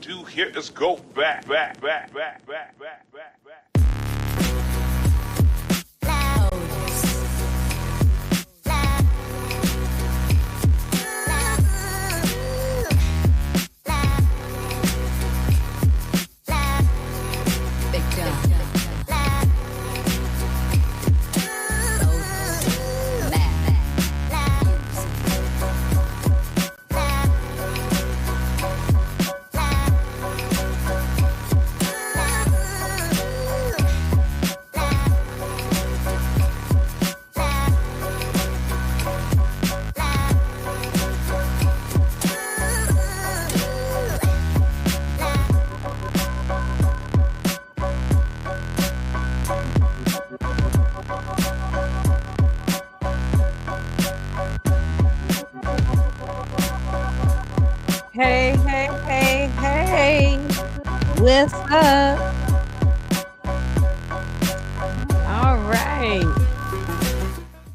do here is go back. Hey, what's up? All right.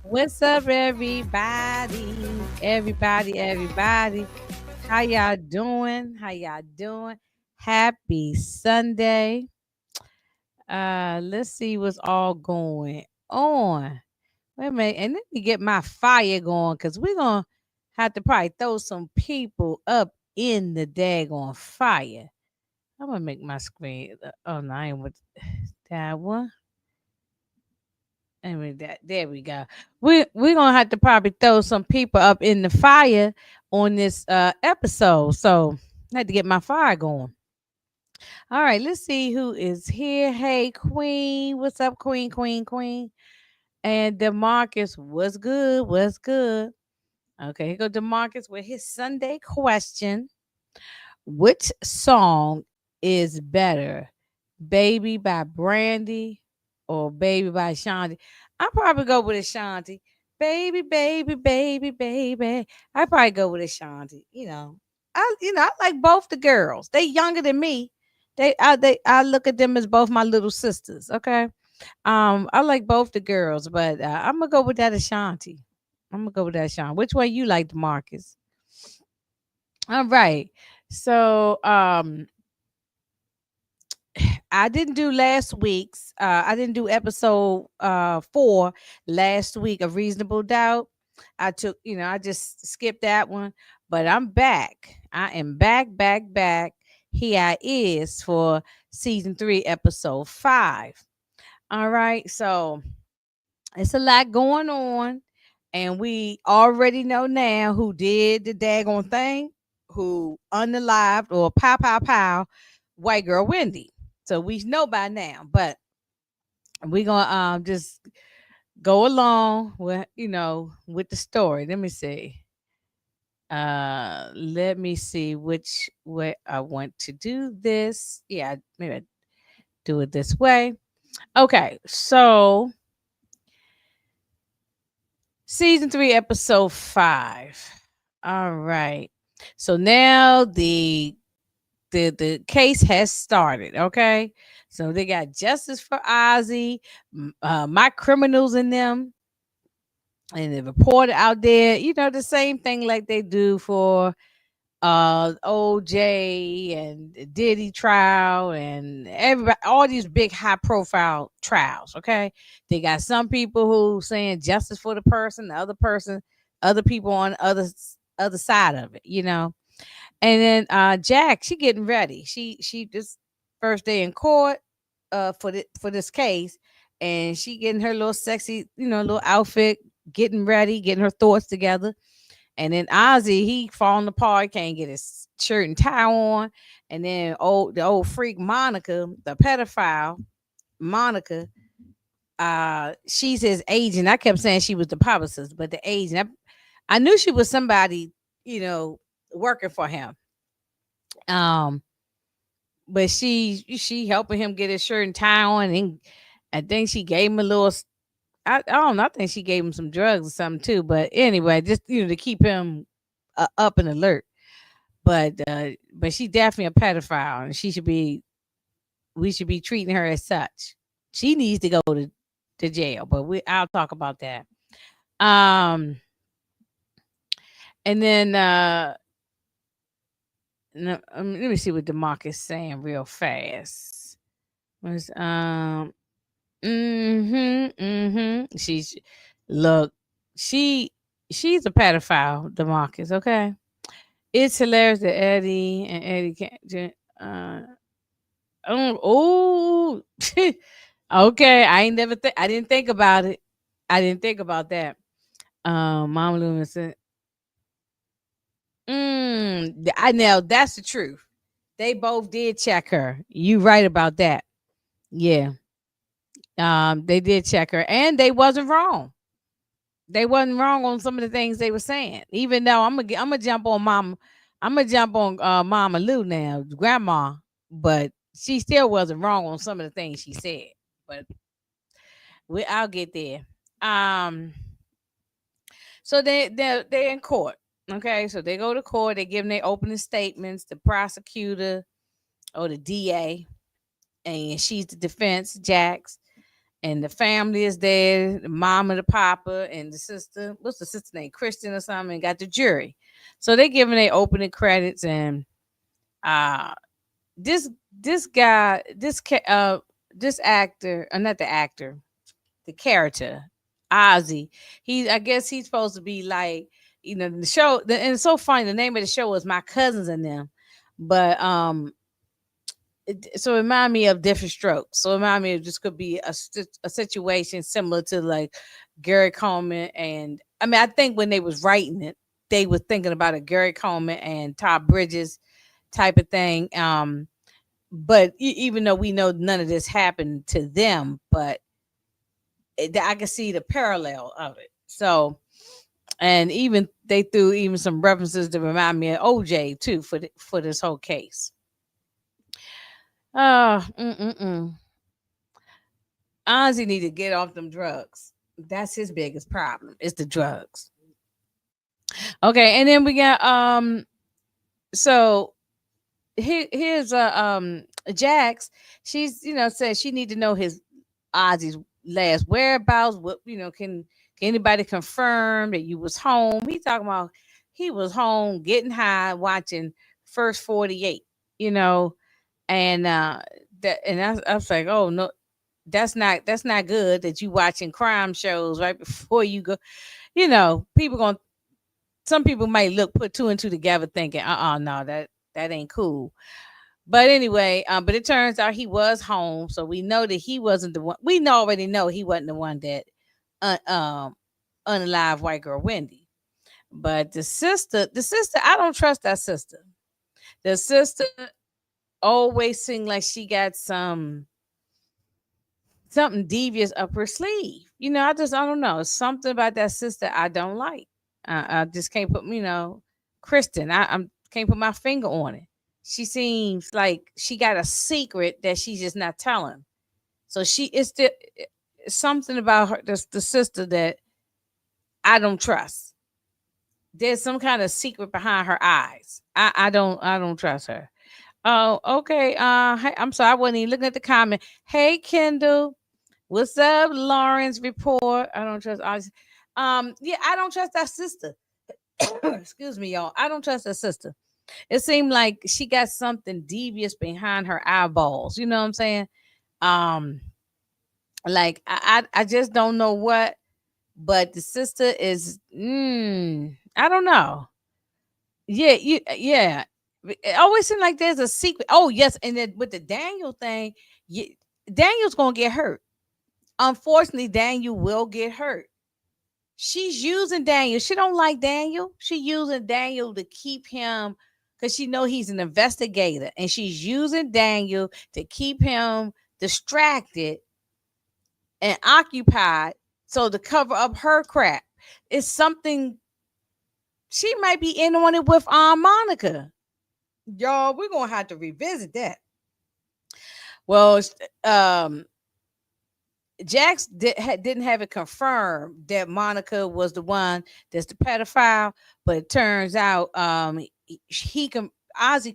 What's up, everybody? Everybody. How y'all doing? Happy Sunday. Let's see what's all going on. Wait a minute, and let me get my fire going because we're gonna have to probably throw some people up in the daggone fire. I'm gonna make my screen. Oh no, I ain't with that one. I mean that. There we go. We're gonna have to probably throw some people up in the fire on this episode. So I had to get my fire going. All right, let's see who is here. Hey, Queen, what's up, Queen? And Demarcus, what's good? What's good? Okay, here go Demarcus with his Sunday question. Which song is better? Baby by Brandy or Baby by Shanti? I'll probably go with Ashanti. Baby. I probably go with Ashanti. I like both the girls. They younger than me. I look at them as both my little sisters. Okay. I like both the girls, but I'm gonna go with that Ashanti. Which one you like, Marcus? All right. So I didn't do last week's. I didn't do episode 4 last week of Reasonable Doubt. I just skipped that one. But I'm back. I am back. Here I is for season 3, episode 5. All right. So it's a lot going on. And we already know now who did the daggone thing, who unalived or pow, white girl Wendy. So we know by now, but we're gonna just go along with the story. Let me see. Let me see which way I want to do this. Yeah, maybe I do it this way. Okay, so season 3, episode 5. All right. So now the case has started. Okay, so they got justice for Ozzie, my criminals in them, and the reporter out there. The same thing like they do for OJ and the Diddy trial and everybody, all these big high profile trials. Okay, they got some people who saying justice for the person, other people on the other side of it. And then Jack, she getting ready. She this first day in court for this case, and she getting her little sexy, little outfit, getting ready, getting her thoughts together. And then Ozzy, he falling apart, can't get his shirt and tie on. And then the old freak Monica, the pedophile Monica, she's his agent. I kept saying she was the publicist, but the agent. I knew she was somebody, working for him. But she helping him get his shirt and tie on, and I think she gave him a little. I don't know. I think she gave him some drugs or something too. But anyway, just to keep him up and alert. But she definitely a pedophile, and we should be treating her as such. She needs to go to jail. But I'll talk about that. Um, and then No, let me see what Demarcus saying real fast. Was she's look, she she's a pedophile, Demarcus. Okay, it's hilarious that Eddie and Eddie can't. Oh, okay. I didn't think about it. I didn't think about that. Mama Luna said, I know that's the truth. They both did check her. You right about that. Yeah. They did check her, and they wasn't wrong. They wasn't wrong on some of the things they were saying. Even though I'm gonna jump on mom, I'm gonna jump on Mama Lou now, grandma, but she still wasn't wrong on some of the things she said. But I'll get there. Um, so they're in court. Okay, so they go to court. They give them their opening statements. The prosecutor or the DA, and she's the defense, Jax, and the family is there. The mama, the papa, and the sister. What's the sister name? Kristen or something. And got the jury. So they giving their opening credits, and uh, this this guy, this actor, not the actor, the character, Ozzie. I guess he's supposed to be like, the show. And it's so funny. The name of the show was My Cousins and Them, but so it remind me of Different Strokes. So it remind me of just could be a situation similar to like Gary Coleman, and I mean I think when they was writing it, they were thinking about a Gary Coleman and Todd Bridges type of thing. But even though we know none of this happened to them, but I can see the parallel of it. So, and even they threw even some references to remind me of OJ too for this whole case. Mm-mm-mm. Ozzy need to get off them drugs. That's his biggest problem. It's the drugs. Okay, and then we got so here's Jax. She's says she need to know his Ozzy's last whereabouts. What can anybody confirm that you was home? He talking about he was home getting high watching First 48. You know, and I was like, oh no, that's not good that you watching crime shows right before you go. People going some people might put two and two together thinking, no, that ain't cool. But anyway, but it turns out he was home, so we know that he wasn't the one. Already know he wasn't the one that unalive white girl Wendy. But the sister, I don't trust that sister. The sister always seemed like she got something devious up her sleeve. I don't know. Something about that sister I don't like. I just can't put, Kristen. I can't put my finger on it. She seems like she got a secret that she's just not telling. So it's something about her, the sister that I don't trust. There's some kind of secret behind her eyes. I don't trust her. Oh, okay. Hey, I'm sorry, I wasn't even looking at the comment. Hey, Kendall. What's up, Lawrence report? I don't trust Ozzy. Yeah, I don't trust that sister. Excuse me, y'all. I don't trust that sister. It seemed like she got something devious behind her eyeballs. You know what I'm saying? Um, like I just don't know what, but the sister is. I don't know. Yeah. It always seems like there's a secret. Oh yes, and then with the Daniel thing, Daniel's gonna get hurt. Unfortunately, Daniel will get hurt. She's using Daniel. She don't like Daniel. She using Daniel to keep him because she know he's an investigator, and she's using Daniel to keep him distracted and occupied, so to cover up her crap. It's something she might be in on it with Monica. Y'all, we're gonna have to revisit that. Well, Jax didn't have it confirmed that Monica was the one that's the pedophile, but it turns out Ozzy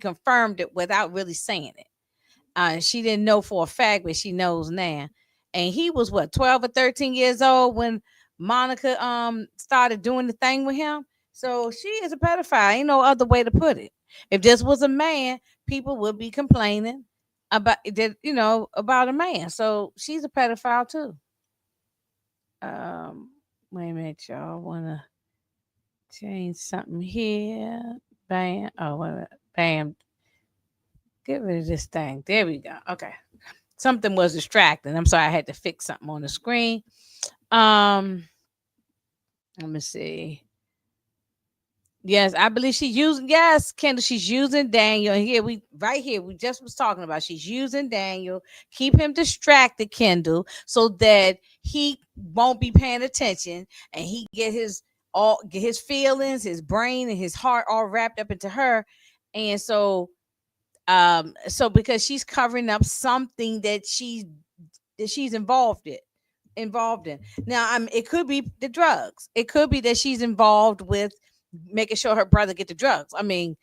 confirmed it without really saying it. She didn't know for a fact, but she knows now. And he was what, 12 or 13 years old when Monica started doing the thing with him. So she is a pedophile. Ain't no other way to put it. If this was a man, people would be complaining about that, about a man. So she's a pedophile too. Um, Wait a minute, y'all. Wanna change something here? Bam. Oh, wait a minute. Bam. Get rid of this thing. There we go. Okay. Something was distracting. I'm sorry. I had to fix something on the screen. Um, Let me see. Yes, I believe she's using. Yes, Kendall, she's using Daniel. And here we right here. We just was talking about she's using Daniel. Keep him distracted, Kendall, so that he won't be paying attention and he get his feelings, his brain, and his heart all wrapped up into her. And so because she's covering up something that she's involved in. Now, it could be the drugs. It could be that she's involved with making sure her brother get the drugs. I mean,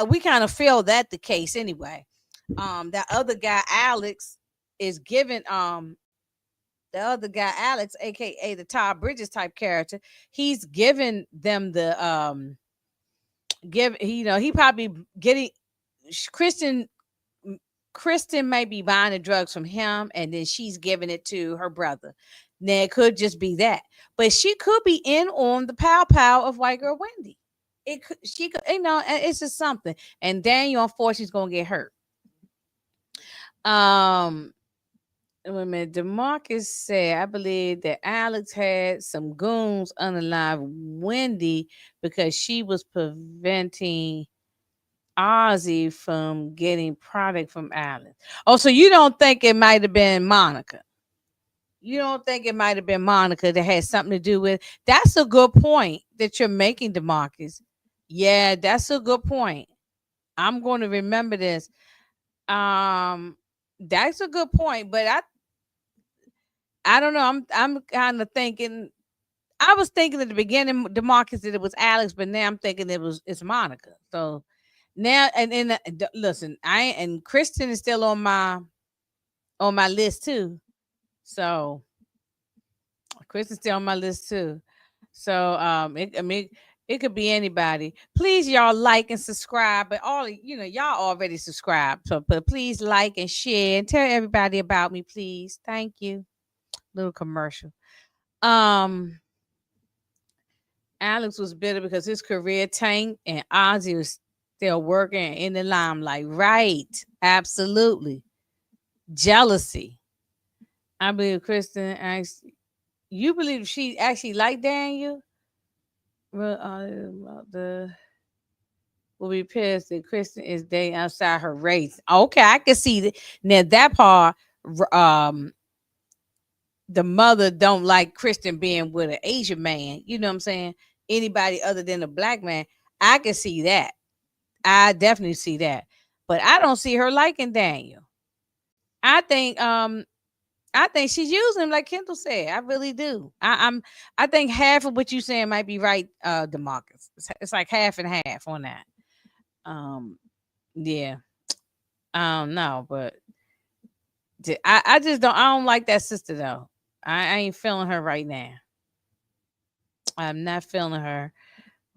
we kind of feel that the case anyway. That other guy, Alex, is giving the other guy, Alex, aka the Todd Bridges type character. He's giving them the he probably getting Kristen. Kristen may be buying the drugs from him and then she's giving it to her brother. Now it could just be that. But she could be in on the pow of White Girl Wendy. She could, it's just something. And Daniel, unfortunately, is gonna get hurt. Um Wait a minute. DeMarcus said, I believe that Alex had some goons unalive Wendy because she was preventing Ozzie from getting product from Alex. Oh, so you don't think it might have been Monica? You don't think it might have been Monica that had something to do with? That's a good point that you're making, DeMarcus. Yeah, that's a good point. I'm going to remember this. Um, that's a good point, but I don't know. I'm kind of thinking. I was thinking at the beginning, DeMarcus, that it was Alex, but now I'm thinking it's Monica. So now listen, and Kristen is still on my list too. So Kristen's still on my list too. So I mean it could be anybody. Please y'all like and subscribe, but y'all already subscribed. So but please like and share and tell everybody about me, please. Thank you. Little commercial. Um Alex was bitter because his career tanked and Ozzy was still working in the limelight. Right. Absolutely. Jealousy. I believe Kristen asked, you believe she actually liked Daniel? Well, the will be pissed that Kristen is dating outside her race. Okay, I can see that. Now that part, um, the mother don't like Kristen being with an Asian man. You know what I'm saying? Anybody other than a black man, I can see that. I definitely see that. But I don't see her liking Daniel. I think I think she's using him like Kendall said. I really do. I think half of what you're saying might be right, Demarcus. It's like half and half on that. Um yeah. No, but I just don't like that sister though. I ain't feeling her right now. I'm not feeling her.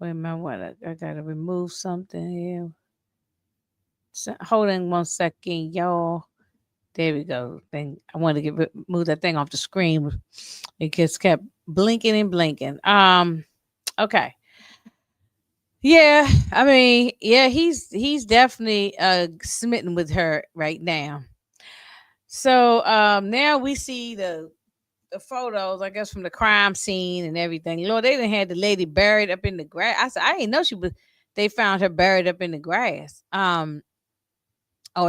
Wait a minute, what I gotta remove something here. Hold on 1 second, y'all. There we go. Thing I want to move that thing off the screen. It just kept blinking and blinking. Okay. Yeah, I mean, yeah, he's definitely smitten with her right now. So now we see the photos, I guess, from the crime scene and everything. Lord, they didn't had the lady buried up in the grass. I said, I didn't know she was. They found her buried up in the grass. Or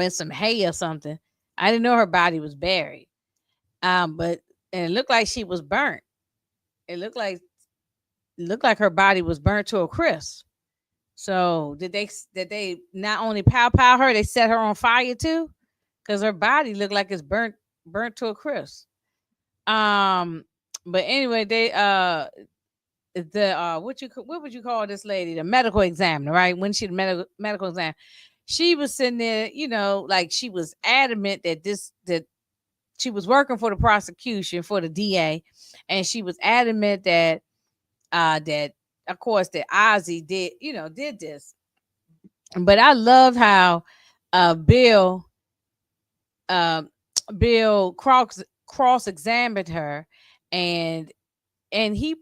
in some hay or something. I didn't know her body was buried. But and it looked like she was burnt. It looked like her body was burnt to a crisp. So did they not only pow her, they set her on fire too? Because her body looked like it's burnt to a crisp. Um, but anyway, they the what would you call this lady? The medical examiner, right? When she medical exam, she was sitting there, like she was adamant that she was working for the prosecution for the DA, and she was adamant that of course that Ozzie did this. But I love how Bill uh, Bill cross examined her, and he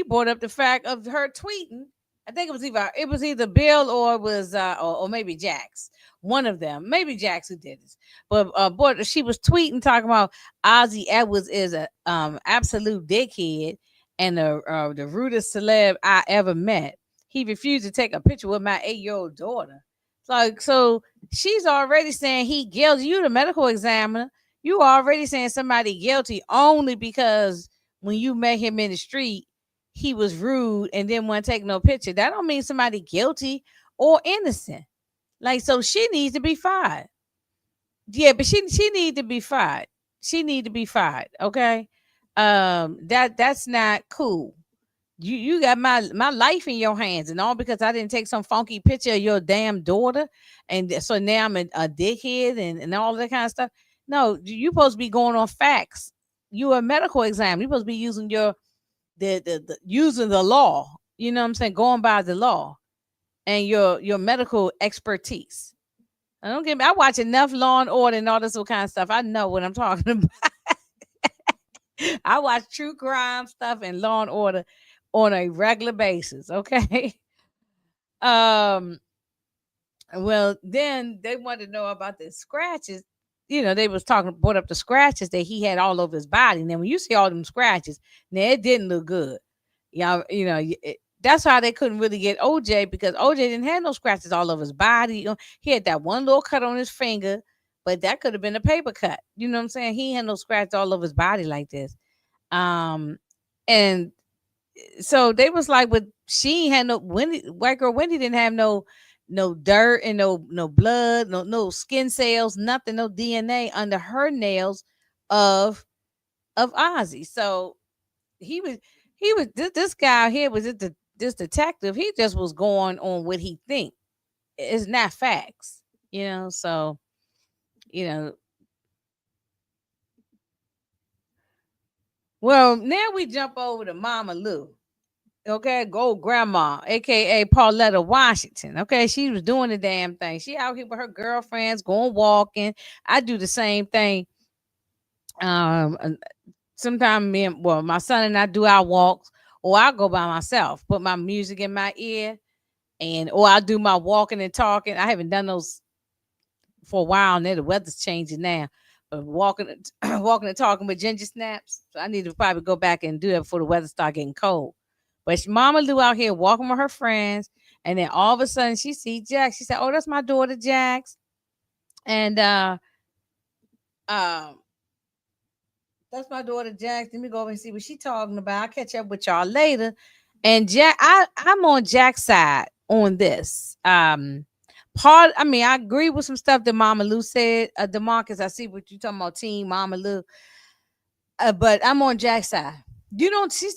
brought up the fact of her tweeting. I think it was either Bill or it was or maybe Jax, one of them, maybe Jax who did this. But she was tweeting talking about Ozzie Edwards is a absolute dickhead and the rudest celeb I ever met. He refused to take a picture with my 8-year-old daughter. Like, so she's already saying he guilty. You the medical examiner. You already saying somebody guilty only because when you met him in the street, he was rude and didn't want to take no picture. That don't mean somebody guilty or innocent. Like, so she needs to be fired. Yeah, but she need to be fired. She need to be fired. Okay. That's not cool. You got my life in your hands, and all because I didn't take some funky picture of your damn daughter, and so now I'm a dickhead and all that kind of stuff. No, you supposed to be going on facts. You a medical exam. You supposed to be using the using the law. You know what I'm saying? Going by the law and your medical expertise. I don't get me. I watch enough Law and Order and all this kind of stuff. I know what I'm talking about. I watch true crime stuff and Law and Order on a regular basis. Okay. um. Well, then they wanted to know about the scratches. They was talking brought up the scratches that he had all over his body. Now, when you see all them scratches, now it didn't look good. That's how they couldn't really get OJ because OJ didn't have no scratches all over his body. He had that one little cut on his finger, but that could have been a paper cut. You know what I'm saying? He had no scratch all over his body like this. And so they was like, but she ain't had no white girl Wendy didn't have no dirt and no blood, no skin cells, nothing, no DNA under her nails of Ozzy. So he was this guy here was this detective. He just was going on what he think. It's not facts, So you know. Well, now we jump over to Mama Lou. Okay, go grandma, aka Pauletta Washington. Okay, she was doing the damn thing. She out here with her girlfriends, going walking. I do the same thing. Sometimes my son and I do our walks, or I go by myself, put my music in my ear, or I do my walking and talking. I haven't done those for a while now. The weather's changing now. But walking, walking and talking with ginger snaps. So I need to probably go back and do that before the weather start getting cold. But Mama Lou out here walking with her friends, and then all of a sudden she see Jax. She said, "Oh, that's my daughter Jax," and um, that's my daughter Jax. Let me go over and see what she talking about. I'll catch up with y'all later. And I'm on Jack's side on this. I agree with some stuff that Mama Lou said. Demarcus, I see what you talking about, team Mama Lou. But I'm on Jack's side. She's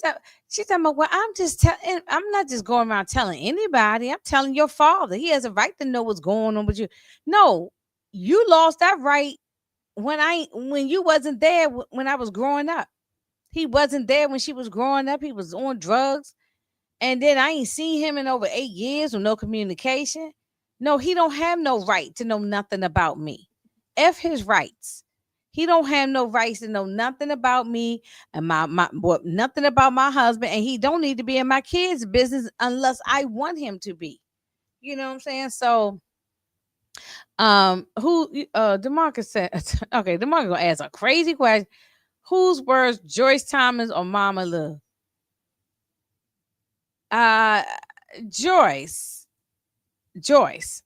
talking about, well, I'm not just going around telling anybody. I'm telling your father. He has a right to know what's going on with you. No, you lost that right when you wasn't there when I was growing up. He wasn't there when she was growing up. He was on drugs. And then I ain't seen him in over 8 years with no communication. No, he don't have no right to know nothing about me. F his rights. He don't have no rights to know nothing about me and nothing about my husband. And he don't need to be in my kids' business unless I want him to be. You know what I'm saying? So who Demarcus said okay, Demarcus gonna ask a crazy question. Who's worse, Joyce Thomas or Mama Lou? Uh Joyce. Joyce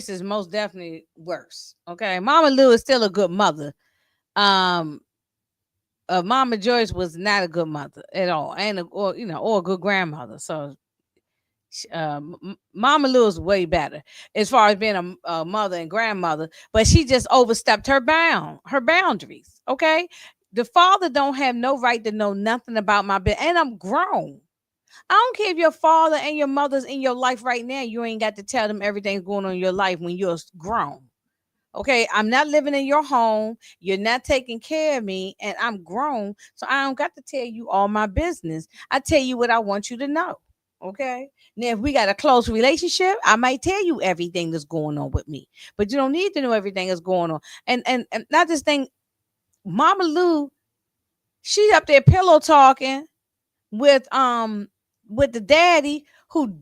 is most definitely worse. Okay. Mama Lou is still a good mother. Um Mama Joyce was not a good mother at all, or a good grandmother. So Mama Lou is way better as far as being a mother and grandmother, but she just overstepped her boundaries. Okay, the father don't have no right to know nothing about my business, and I'm grown. I don't care if your father and your mother's in your life right now. You ain't got to tell them everything's going on in your life when you're grown. Okay, I'm not living in your home. You're not taking care of me, and I'm grown, so I don't got to tell you all my business. I tell you what I want you to know. Okay. Now, if we got a close relationship, I might tell you everything that's going on with me, but you don't need to know everything that's going on. And not this thing, Mama Lou, she up there pillow talking with the daddy who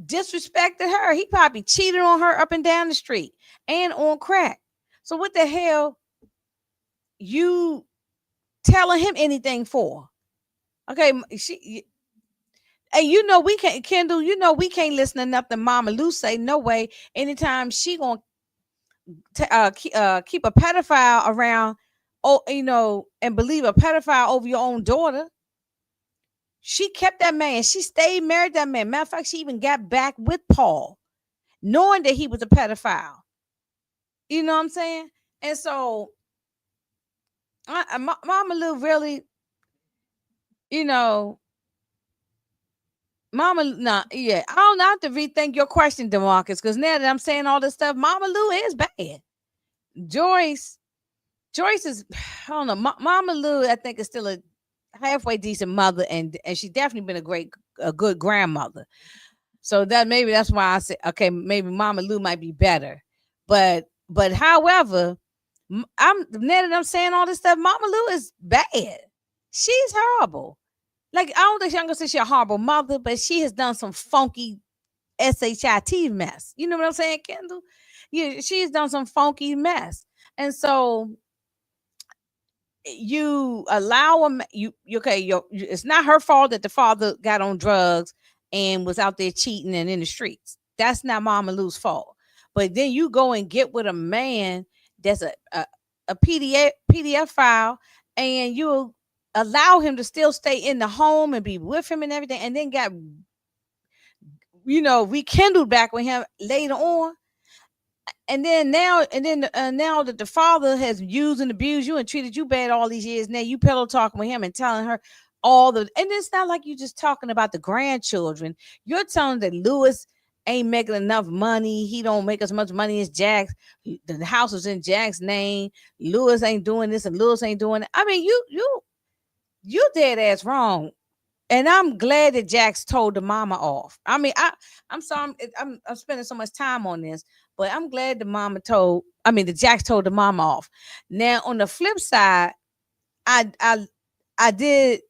disrespected her. He probably cheated on her up and down the street and on crack. So what the hell you telling him anything for? Okay, she and you know we can't, Kendall. You know we can't listen to nothing Mama Lou say. No way. Anytime she gonna keep a pedophile around, oh, and believe a pedophile over your own daughter. She kept that man. She stayed married to that man. Matter of fact, she even got back with Paul, knowing that he was a pedophile. You know what I'm saying? And so, Mama Lou really, you know, Mama, nah, yeah, I don't have to rethink your question, Demarcus, because now that I'm saying all this stuff, Mama Lou is bad. Joyce, Joyce is, I don't know, Mama Lou, I think is still a halfway decent mother, and she definitely been a good grandmother. So that maybe that's why I said, okay, maybe Mama Lou might be better. But however, I'm now that I'm saying all this stuff, Mama Lou is bad. She's horrible. Like I don't think I'm gonna say she's a horrible mother, but she has done some funky shit mess. You know what I'm saying, Kendall? Yeah, she's done some funky mess, and so you allow him. Okay? It's not her fault that the father got on drugs and was out there cheating and in the streets. That's not Mama Lou's fault. But then you go and get with a man that's a PDF file, and you allow him to still stay in the home and be with him and everything, and then got rekindled back with him later on. And then now that the father has used and abused you and treated you bad all these years, now you pillow talking with him and telling her and it's not like you just talking about the grandchildren. You're telling that Lewis ain't making enough money. He don't make as much money as Jack's. The house is in Jack's name. Lewis ain't doing this and Lewis ain't doing it. I mean, you dead ass wrong. And I'm glad that Jax told the mama off. I mean, I'm sorry, I'm spending so much time on this, but I'm glad the Jax told the mama off. Now on the flip side, I I I did,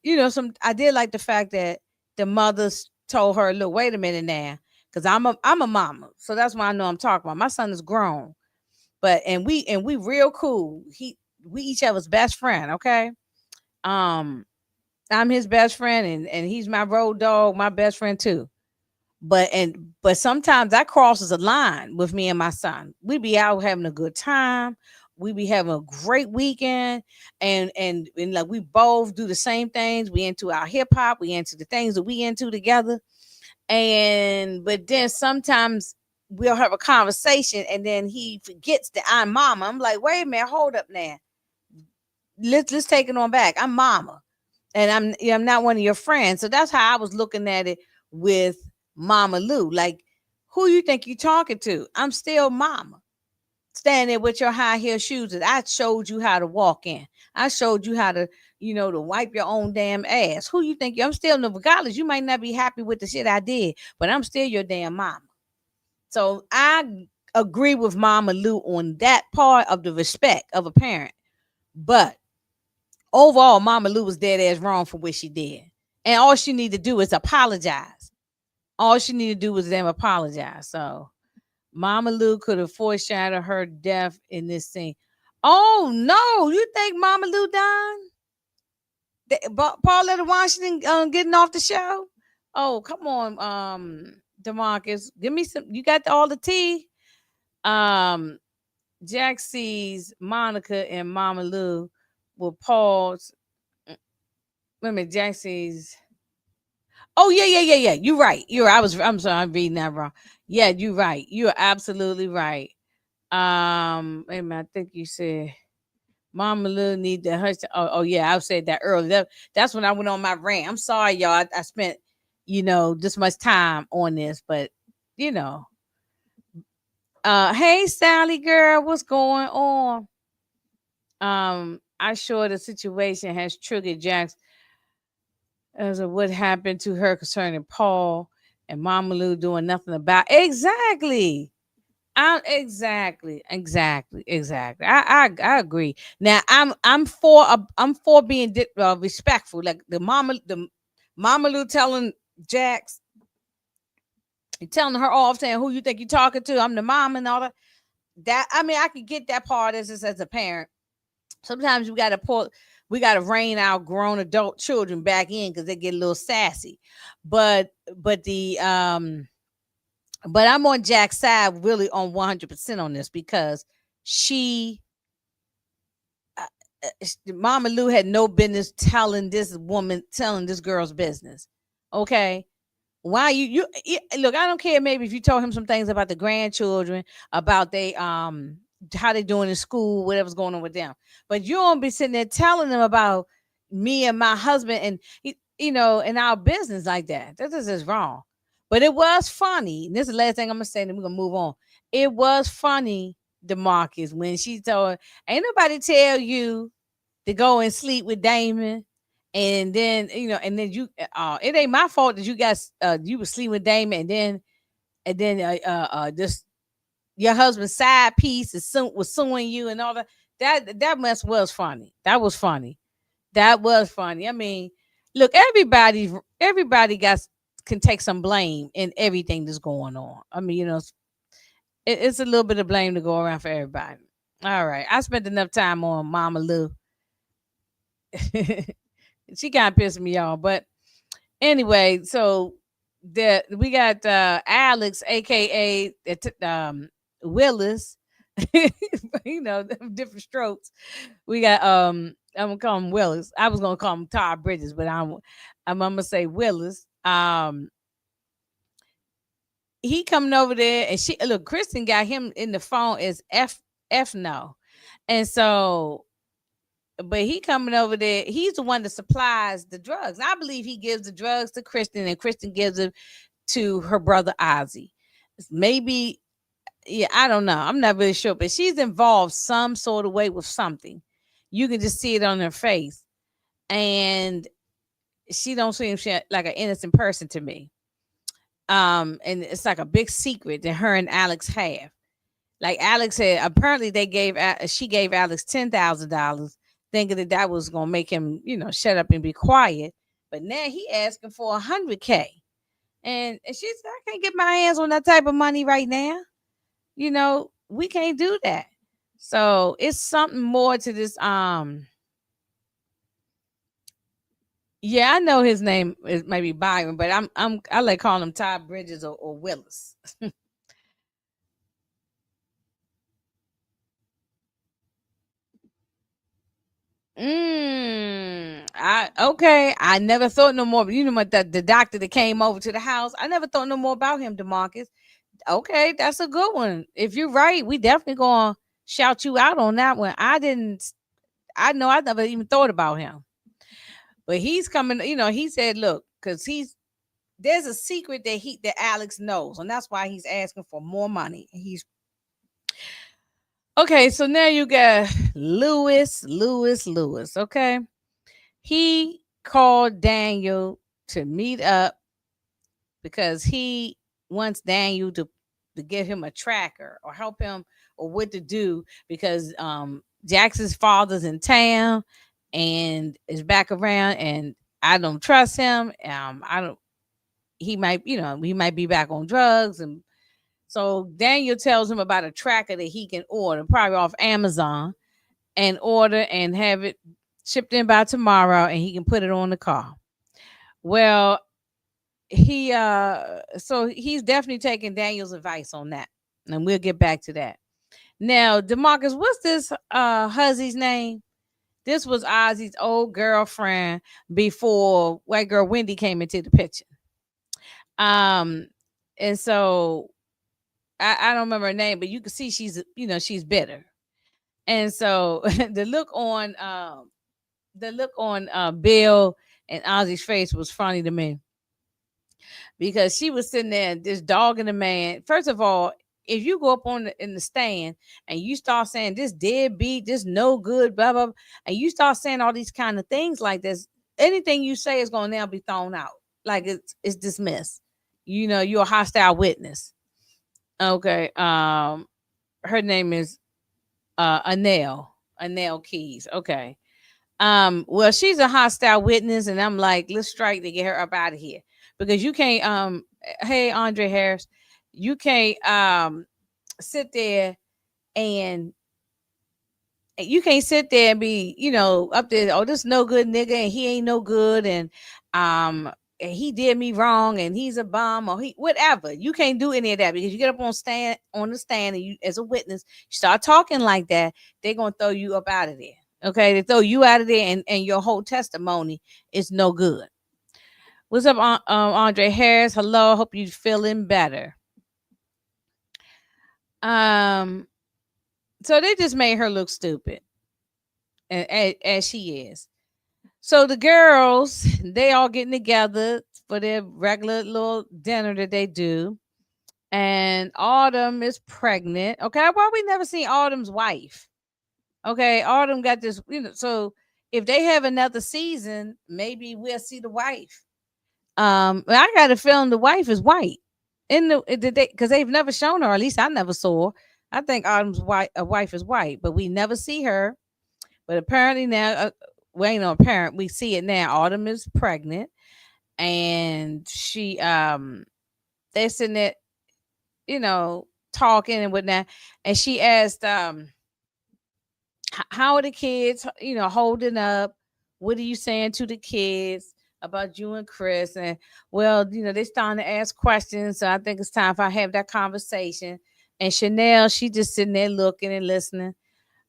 I did like the fact that the mothers told her, look, wait a minute now, because I'm a mama, so that's why I know I'm talking about. My son is grown, but and we real cool. We each other's best friend, okay? Um, I'm his best friend, and he's my road dog, my best friend too. But sometimes that crosses a line with me and my son. We be out having a good time. We be having a great weekend, and like we both do the same things. We into our hip hop. We into the things that we into together. And but then sometimes we'll have a conversation, and then he forgets that I'm mama. I'm like, wait a minute, hold up now. Let's take it on back. I'm mama, and I'm not one of your friends. So that's how I was looking at it with Mama Lou. Like, who you think you talking to? I'm still mama. Standing there with your high heel shoes that I showed you how to walk in. I showed you how to, to wipe your own damn ass. Who you think I'm still, regardless, you might not be happy with the shit I did, but I'm still your damn mama. So I agree with Mama Lou on that part of the respect of a parent. But overall, Mama Lou was dead ass wrong for what she did. And all she need to do is apologize. All she need to do was them apologize. So Mama Lou could have foreshadowed her death in this scene. Oh no, you think Mama Lou died? Pauletta Washington getting off the show? Oh, come on, DeMarcus. Give me some. You got all the tea. Um, Jack sees Monica and Mama Lou with Paul's. Wait a minute, Jack sees. Oh yeah. You're right. I'm sorry, I'm reading that wrong. Yeah, you're right. You're absolutely right. Wait a minute, I think you said Mama Lou need to hush. Oh yeah, I said that earlier. That's when I went on my rant. I'm sorry, y'all. I spent, this much time on this, but you know. Hey Sally girl, what's going on? I sure the situation has triggered Jack's as of what happened to her concerning Paul. and Mama Lou doing nothing about exactly. Exactly. I agree. Now I'm for being respectful. Like the Mama Lou telling Jax, telling her off, saying who you think you talking to. I'm the mom and all that. That I mean, I could get that part as a parent. Sometimes we gotta rein our grown adult children back in because they get a little sassy. But but the but I'm on Jack's side, really on 100% on this, because she Mama Lou had no business telling this girl's business. Okay, why look? I don't care. Maybe if you told him some things about the grandchildren, about they how they doing in school, whatever's going on with them, but you don't be sitting there telling them about me and my husband and and our business like that. This is just wrong. But it was funny. And this is the last thing I'm gonna say, and then we're gonna move on. It was funny, Demarcus, when she told her, "Ain't nobody tell you to go and sleep with Damon." And then you it ain't my fault that you was sleeping with Damon, and then this your husband's side piece was suing you and all that. That mess was funny. That was funny. That was funny. I mean, look, everybody can take some blame in everything that's going on. I mean, it's a little bit of blame to go around for everybody. All right, I spent enough time on Mama Lou. She kind of pissed me off, but anyway, so we got Alex, aka Willis. Different strokes. We got I'm gonna call him Willis. I was gonna call him Todd Bridges, but I'm gonna say Willis. He coming over there, and she look. Kristen got him in the phone as F no, and so but he coming over there. He's the one that supplies the drugs. I believe he gives the drugs to Kristen, and Kristen gives them to her brother Ozzie. Maybe, yeah, I don't know. I'm not really sure, but she's involved some sort of way with something. You can just see it on her face, and she don't seem like an innocent person to me. And it's like a big secret that her and Alex have. Like Alex said, apparently she gave Alex $10,000, thinking that was gonna make him, shut up and be quiet. But now he asking for 100K, and she said, I can't get my hands on that type of money right now. We can't do that. So it's something more to this. Yeah, I know his name is maybe Byron, but I like calling him Todd Bridges or Willis. I okay. I never thought no more. But you know what? The doctor that came over to the house. I never thought no more about him, Demarcus. Okay, that's a good one. If you're right, we definitely gonna shout you out on that one. I didn't. I know I never even thought about him, but he's coming. He said, "Look, because there's a secret that Alex knows, and that's why he's asking for more money." He's okay. So now you got Lewis. Okay, he called Daniel to meet up because he wants Daniel to give him a tracker or help him or what to do because Jackson's father's in town and is back around, and I don't trust him. I don't. He might be back on drugs, and so Daniel tells him about a tracker that he can order, probably off Amazon, and order and have it shipped in by tomorrow, and he can put it on the car. Well, he's definitely taking Daniel's advice on that, and we'll get back to that. Now, Demarcus, what's this Hussey's name? This was Ozzie's old girlfriend before white girl Wendy came into the picture. Um, and so I don't remember her name, but you can see she's bitter. And so the look on Bill and Ozzie's face was funny to me because she was sitting there just dogging the man. First of all, if you go up in the stand and you start saying this deadbeat, this no good, blah blah, and you start saying all these kind of things like this, anything you say is going to now be thrown out, like it's dismissed. you're a hostile witness. Okay. Her name is Anel Keys. Okay. Well, she's a hostile witness, and I'm like, let's strike to get her up out of here because you can't. Hey, Andre Harris, you can't sit there and you can't sit there and be, up there. Oh, this no good nigga, and he ain't no good, and he did me wrong, and he's a bum, or he whatever. You can't do any of that because you get up on the stand, and you as a witness, you start talking like that, they're gonna throw you up out of there. Okay, they throw you out of there, and your whole testimony is no good. What's up, Andre Harris? Hello, hope you feeling better. Um, so they just made her look stupid, as she is. So the girls, they all getting together for their regular little dinner that they do. And Autumn is pregnant. Okay, why we never seen Autumn's wife? Okay, Autumn got this, so if they have another season, maybe we'll see the wife. I got a feeling the wife is white. Because they've never shown her, or at least I never saw her. I think Autumn's wife is white, but we never see her. But apparently now, we ain't no apparent. We see it now. Autumn is pregnant, and they're sitting there, talking and whatnot. And she asked, how are the kids, holding up? What are you saying to the kids about you and Chris? And well, they're starting to ask questions. So I think it's time for I have that conversation. And Chanel, she just sitting there looking and listening.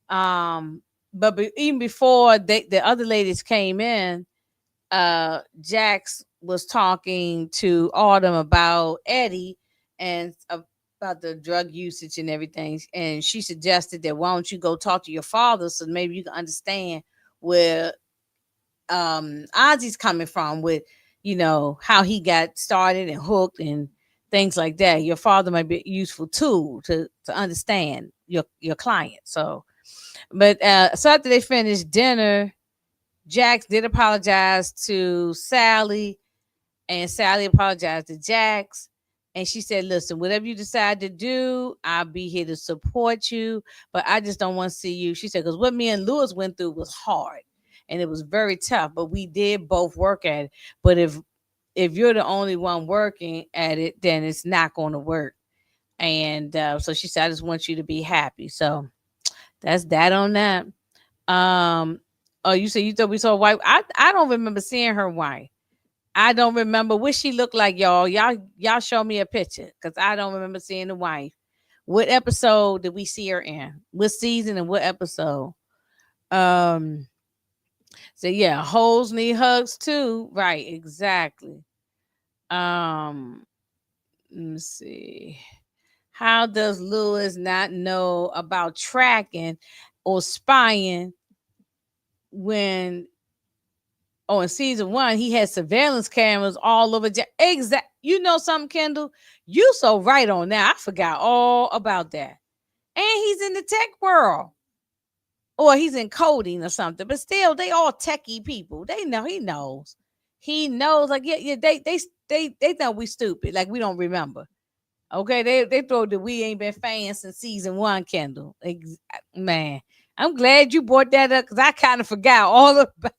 But even before the other ladies came in, Jax was talking to Autumn about Eddie and about the drug usage and everything. And she suggested that why don't you go talk to your father so maybe you can understand where Ozzie's coming from with, how he got started and hooked and things like that. Your father might be a useful tool to understand your client. So, but so after they finished dinner, Jax did apologize to Sally, and Sally apologized to Jax. And she said, listen, whatever you decide to do, I'll be here to support you. But I just don't want to see you. She said, because what me and Lewis went through was hard and it was very tough, but we did both work at it. But if you're the only one working at it, then it's not going to work. And so she said, I just want you to be happy. So that's that on that. Oh, you said you thought we saw white. I don't remember seeing her white. I don't remember what she looked like, y'all. Y'all show me a picture because I don't remember seeing the wife. What episode did we see her in? What season and what episode? Um. So yeah, hoes need hugs too. Right, exactly. Um. Let me see. How does Lewis not know about tracking or spying when in season one, he had surveillance cameras all over. Exact. You know something, Kendall? You so right on that. I forgot all about that. And he's in the tech world, or he's in coding or something. But still, they all techie people. They know he knows. He knows. Like yeah. They know we stupid. Like we don't remember. Okay, they throw that we ain't been fans since season one, Kendall. Man, I'm glad you brought that up because I kind of forgot all about.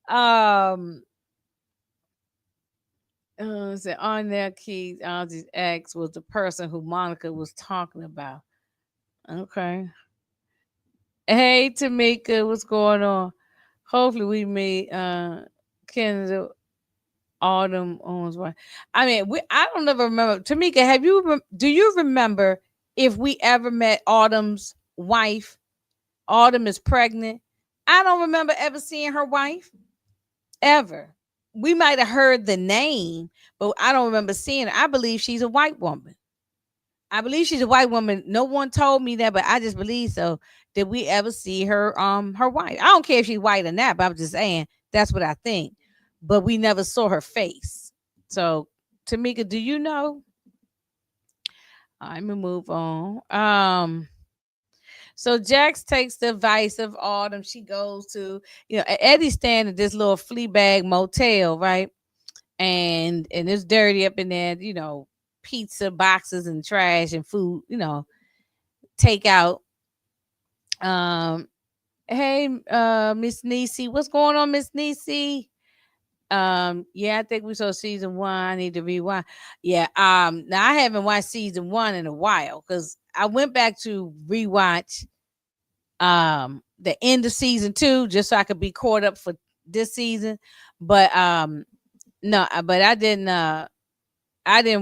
So on their keys, Ozzy's ex was the person who Monica was talking about. Okay. Hey Tamika, what's going on? Hopefully we meet Canada Autumn owns one. I mean, I don't ever remember. Tamika, do you remember if we ever met Autumn's wife? Autumn is pregnant. I don't remember ever seeing her wife. Ever. We might have heard the name, but I don't remember seeing her. I believe she's a white woman. I believe she's a white woman. No one told me that, but I just believe so. Did we ever see her wife? I don't care if she's white or not, but I'm just saying that's what I think. But we never saw her face. So, Tamika, do you know? I'm gonna move on. So Jax takes the advice of Autumn. She goes to, Eddie's staying at this little flea bag motel, right? and it's dirty up in there. Pizza boxes and trash and food. Takeout. Um, hey, Miss Niecy, what's going on, Miss Niecy? Yeah, I think we saw season one. I need to rewind. Yeah, now I haven't watched season one in a while because I went back to rewatch the end of season two just so I could be caught up for this season. But no, but I didn't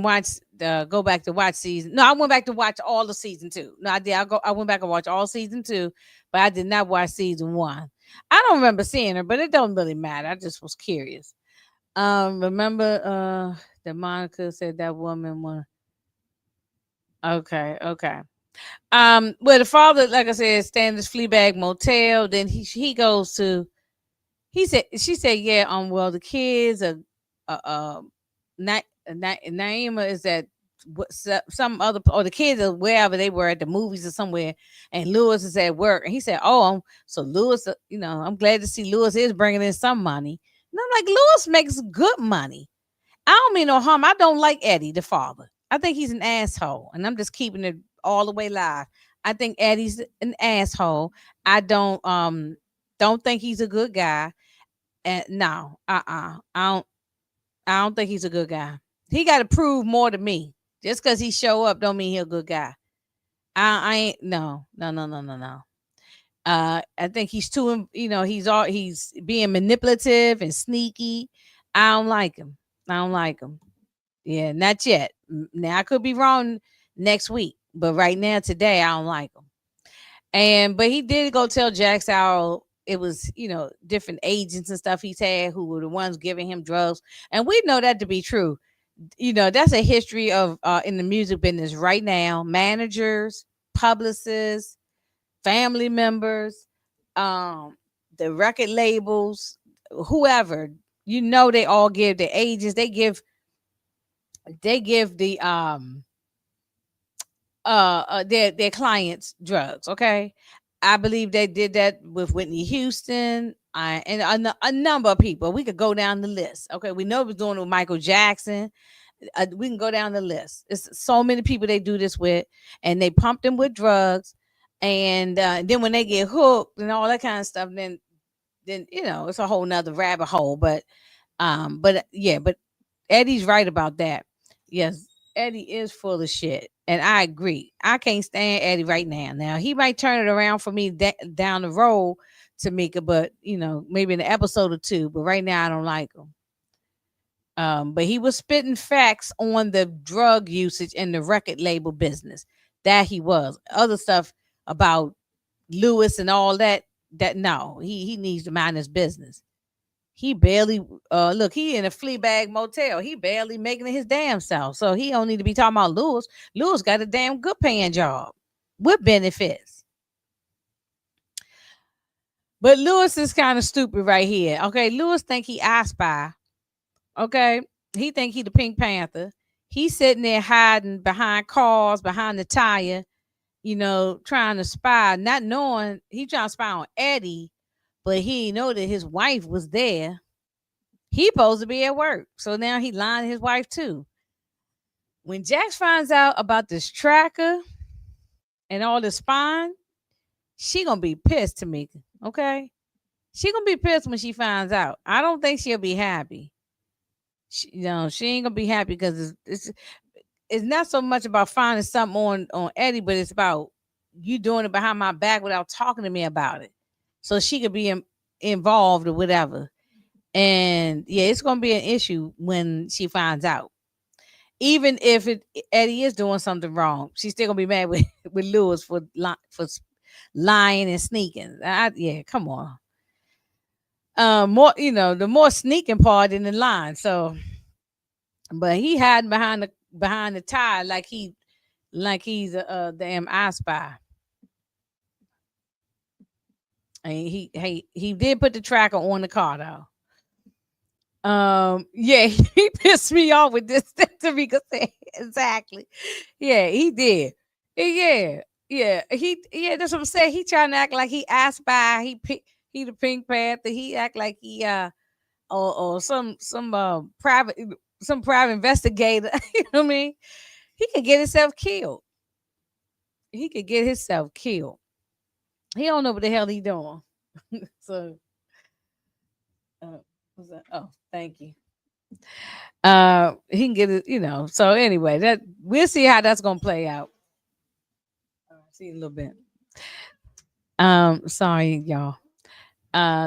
watch go back to watch season. No, I went back to watch all the season two. No, I did. I went back and watched all season two, but I did not watch season one. I don't remember seeing her, but it don't really matter. I just was curious. Remember that Monica said that woman was okay, okay. Well, the father, like I said, stands Fleabag Motel. Then he goes to. She said, yeah. Well, the kids are. Naima is at some other, or the kids are wherever they were at the movies or somewhere, and Lewis is at work, and he said, "Oh, so Lewis, I'm glad to see Lewis is bringing in some money." And I'm like, Lewis makes good money. I don't mean no harm. I don't like Eddie, the father. I think he's an asshole, and I'm just keeping it all the way live. I think Eddie's an asshole. I don't think he's a good guy. And no, I don't think he's a good guy. He got to prove more to me. Just because he show up, don't mean he's a good guy. I ain't no, no, no, no, no, no. I think he's too, he's being manipulative and sneaky. I don't like him. I don't like him. Yeah, not yet. Now I could be wrong next week, but right now, today, I don't like him. But he did go tell Jax how it was, different agents and stuff he's had who were the ones giving him drugs, and we know that to be true. That's a history of in the music business right now. Managers, publicists, family members, um, the record labels, whoever. They all give the agents. They give the their clients drugs. Okay, I believe they did that with Whitney Houston. And a number of people. We could go down the list. Okay, we know it was doing it with Michael Jackson. We can go down the list. It's so many people they do this with, and they pump them with drugs, and then when they get hooked and all that kind of stuff, then it's a whole nother rabbit hole. But yeah, but Eddie's right about that. Yes, Eddie is full of shit, and I agree. I can't stand Eddie right now. Now he might turn it around for me down the road, Tamika, but maybe in an episode or two. But right now, I don't like him. But he was spitting facts on the drug usage and the record label business. That he was. Other stuff about Lewis and all that. That no, he needs to mind his business. He barely look. He in a Fleabag Motel. He barely making it his damn self. So he don't need to be talking about Lewis. Lewis got a damn good paying job with benefits. But Lewis is kind of stupid right here. Okay, Lewis think he I Spy. Okay, he think he the Pink Panther. He's sitting there hiding behind cars, behind the tire, trying to spy, not knowing he trying to spy on Eddie, but he didn't know that his wife was there. He supposed to be at work, so now he lying to his wife too. When Jax finds out about this tracker and all the spying, she gonna be pissed, Tamika. Okay, she gonna be pissed when she finds out. I don't think she'll be happy. She ain't gonna be happy because it's not so much about finding something on Eddie, but it's about you doing it behind my back without talking to me about it, so she could be involved or whatever. And yeah, it's gonna be an issue when she finds out. Even if Eddie is doing something wrong, she's still gonna be mad with with Lewis for lying and sneaking. Yeah, come on. More the more sneaking part in the line. So, but he hiding behind the tire like he's a damn I Spy. And he did put the tracker on the car though. Yeah, he pissed me off with this. Tamika said exactly. Yeah, he did. Yeah, yeah. That's what I'm saying. He trying to act like he I Spy. He the Pink Panther. He act like he or some private investigator. You know what I mean? He could get himself killed. He could get himself killed. He don't know what the hell he doing. So, what's that? Oh, thank you. He can get it. So anyway, that we'll see how that's gonna play out. See you in a little bit. Sorry, y'all.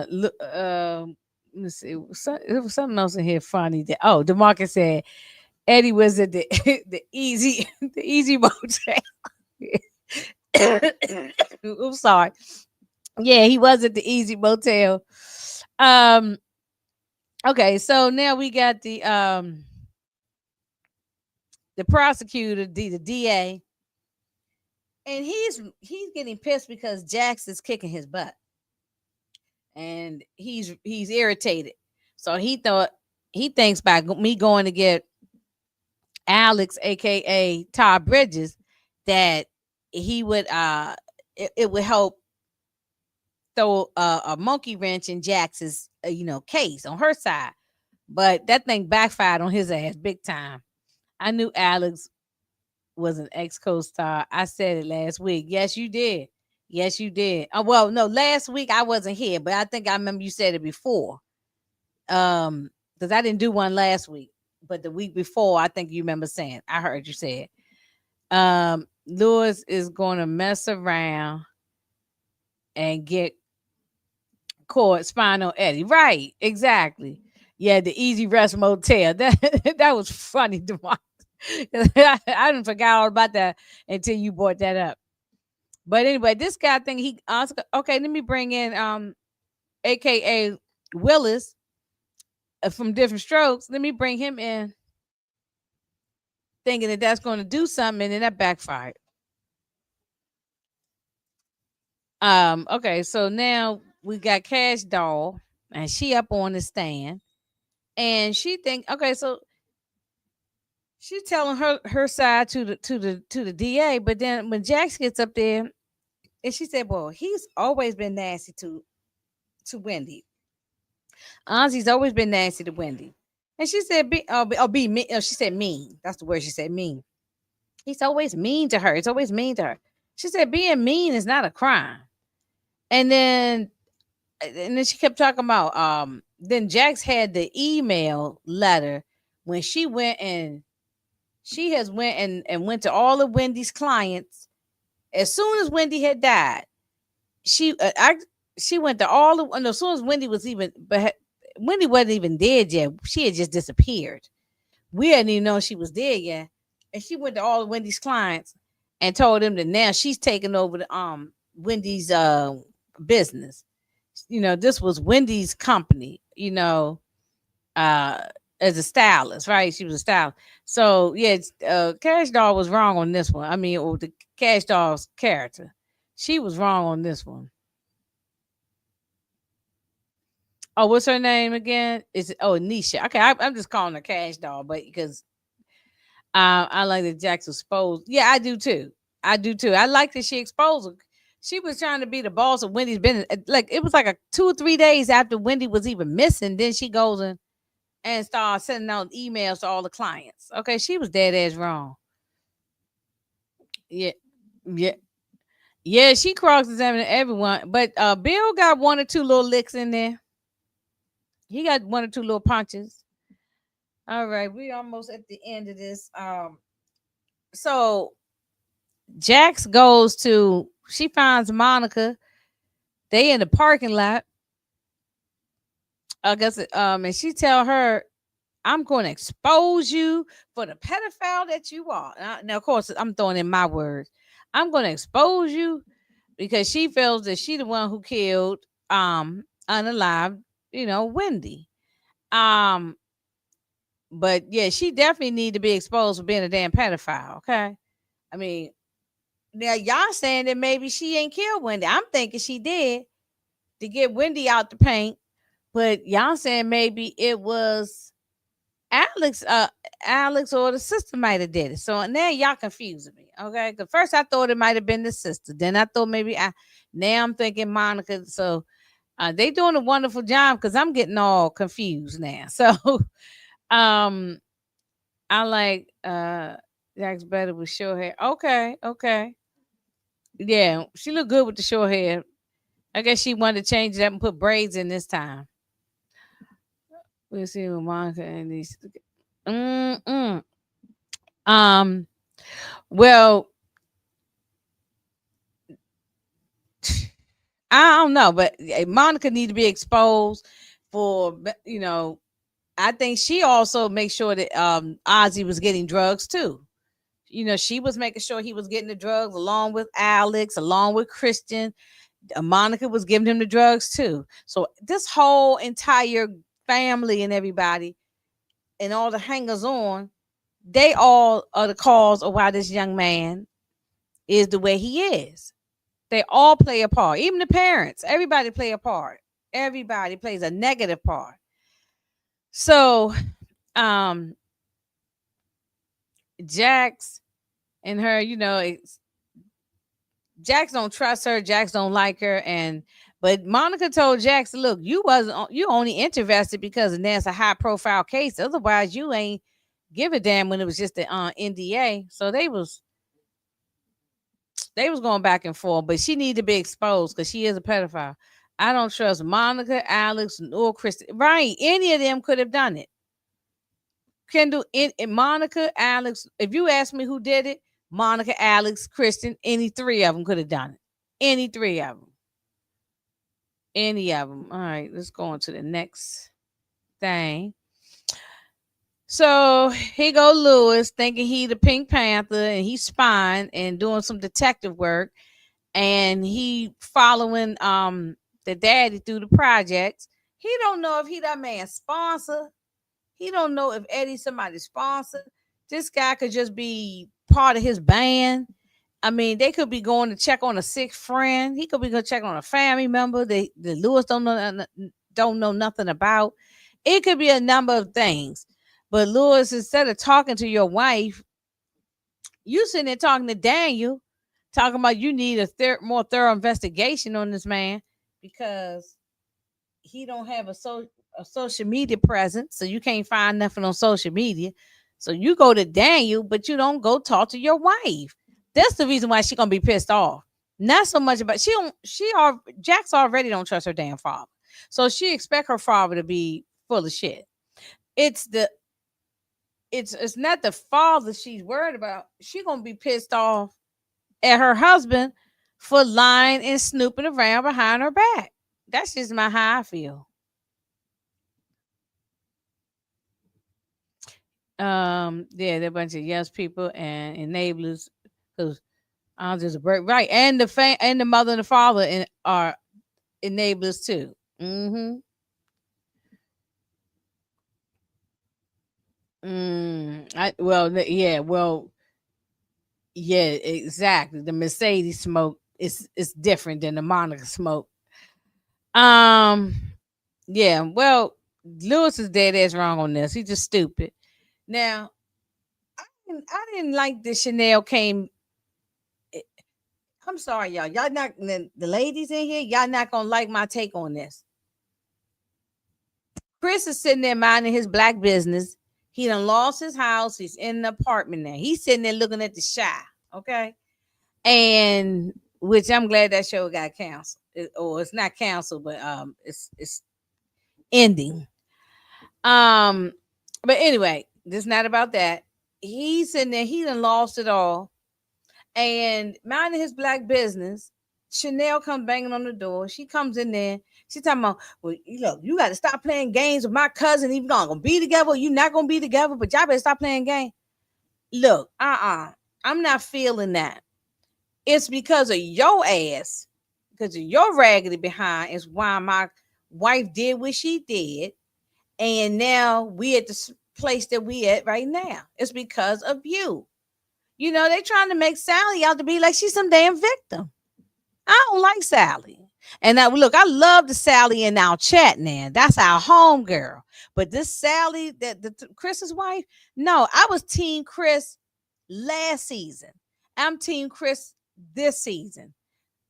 Look, let's see. There was something else in here funny. Oh, Demarcus said Eddie was at the the easy the easy motel. I'm sorry. Yeah, he was at the easy motel. Um. Okay, so now we got the prosecutor, the DA, and he's getting pissed because Jax is kicking his butt, and he's irritated. So he thinks by me going to get Alex, aka Todd Bridges, that he would it would help throw a monkey wrench in Jax's case on her side, but that thing backfired on his ass big time. I knew Alex was an ex co-star. I said it last week. Yes, you did. Yes, you did. Well, no, last week I wasn't here, but I think I remember you said it before. Because I didn't do one last week, but the week before, I think you remember saying. I heard you say it. Lewis is going to mess around and get caught spying on Eddie. Right? Exactly. Yeah, the Easy Rest Motel. That was funny to watch. I didn't forget all about that until you brought that up. But anyway, this guy thing he asked. Okay, let me bring in AKA Willis from Different Strokes. Let me bring him in, thinking that that's going to do something, and then that backfired. Okay, so now we got Cash Doll, and she up on the stand, and she think okay, so she's telling her side to the DA, but then when Jax gets up there, and she said, "Well, he's always been nasty to Wendy. Ozzy's always been nasty to Wendy." And she said, be mean. She said mean. That's the word she said, mean. He's always mean to her. It's always mean to her. She said, being mean is not a crime. And then she kept talking about then Jax had the email letter when she has went and went to all of Wendy's clients as soon as Wendy had died. She went to all of no, as soon as Wendy was even but Wendy wasn't even dead yet. She had just disappeared. We hadn't even known she was dead yet. And she went to all of Wendy's clients and told them that now she's taking over the Wendy's business. This was Wendy's company, uh as a stylist, right? She was a stylist. So yeah, Cash Doll was wrong on this one. I mean, or the Cash Doll's character. She was wrong on this one. Oh, what's her name again? Is it Nisha? Okay, I'm just calling her Cash Doll, but because I like that Jax exposed. Yeah, I do too. I do too. I like that she exposed her. She was trying to be the boss of Wendy's business. Like it was like a 2 or 3 days after Wendy was even missing. Then she goes and starts sending out emails to all the clients. Okay, she was dead ass wrong. Yeah, yeah, yeah. She cross examining everyone, but Bill got one or two little licks in there. He got one or two little punches. All right, we almost at the end of this. So Jax goes to she finds Monica. They in the parking lot. I guess and she tell her, "I'm going to expose you for the pedophile that you are." Now, of course, I'm throwing in my words. I'm going to expose you because she feels that she the one who killed unalive, Wendy. Um, but yeah, she definitely need to be exposed for being a damn pedophile. Okay, I mean, now y'all saying that maybe she ain't killed Wendy. I'm thinking she did to get Wendy out the paint, but y'all saying maybe it was Alex, Alex or the sister might have did it. So now y'all confusing me. Okay, because first I thought it might have been the sister. Then I thought maybe now I'm thinking Monica. So They doing a wonderful job because I'm getting all confused now. So um I like Jack's better with short hair. Okay, okay. Yeah, she looked good with the short hair. I guess she wanted to change it up and put braids in this time. We'll see what Monica and these. Mm-mm. Um. Well, I don't know, but Monica need to be exposed for I think she also makes sure that Ozzie was getting drugs too. She was making sure he was getting the drugs along with Alex, along with Christian. Monica was giving him the drugs too. So this whole entire family and everybody and all the hangers on, they all are the cause of why this young man is the way he is. They all play a part. Even the parents, everybody play a part. Everybody plays a negative part. So, um, Jax and her, Jax don't trust her. Jax don't like her, and but Monica told Jax, "Look, you only interested because that's a high profile case. Otherwise, you ain't give a damn when it was just the NDA." So they was going back and forth, but she needed to be exposed because she is a pedophile. I don't trust Monica, Alex, or Kristen. Right? Any of them could have done it. Kendall, Monica, Alex. If you ask me who did it, Monica, Alex, Kristen, any three of them could have done it. Any three of them. Any of them. All right, let's go on to the next thing. So here go Lewis thinking he the Pink Panther and he's spying and doing some detective work and he following the daddy through the projects. He don't know if he that man's sponsor. He don't know if Eddie's somebody's sponsor. This guy could just be part of his band. I mean, they could be going to check on a sick friend. He could be going to check on a family member that the Lewis don't know nothing about. It could be a number of things. But Lewis, instead of talking to your wife, you sitting there talking to Daniel, talking about you need a more thorough investigation on this man because he don't have a social media presence, so you can't find nothing on social media. So you go to Daniel, but you don't go talk to your wife. That's the reason why she gonna be pissed off. Not so much about Jax already don't trust her damn father, so she expect her father to be full of shit. It's the it's not the father she's worried about. She gonna be pissed off at her husband for lying and snooping around behind her back. That's just my how I feel. Yeah, they're a bunch of yes people and enablers because I'll just break right, and and the mother and the father are enablers too. Mm-hmm. Yeah, yeah, exactly. The Mercedes smoke is different than the Monica smoke. Um, yeah, well, Lewis is dead ass wrong on this. He's just stupid. Now, I didn't like the Chanel came. eh, I'm sorry, y'all. Y'all not the ladies in here. Y'all not gonna like my take on this. Chris is sitting there minding his black business. He done lost his house. He's in an apartment now. He's sitting there looking at the shy. Okay, and which I'm glad that show got canceled. Or it's not canceled, but it's ending. Um, but anyway, this is not about that. He's sitting there. He done lost it all and minding his black business. Chanel comes banging on the door. She comes in there. She talking about, well, look, you got to stop playing games with my cousin. Even gonna be together. You not gonna be together, but y'all better stop playing games. Look, I'm not feeling that. It's because of your ass, because of your raggedy behind is why my wife did what she did, and now we at the place that we at right now. It's because of you. They trying to make Sally out to be like she's some damn victim. I don't like Sally. And now look, I love the Sally in our chat now. That's our home girl. But this Sally, Chris's wife, no, I was Team Chris last season. I'm Team Chris this season.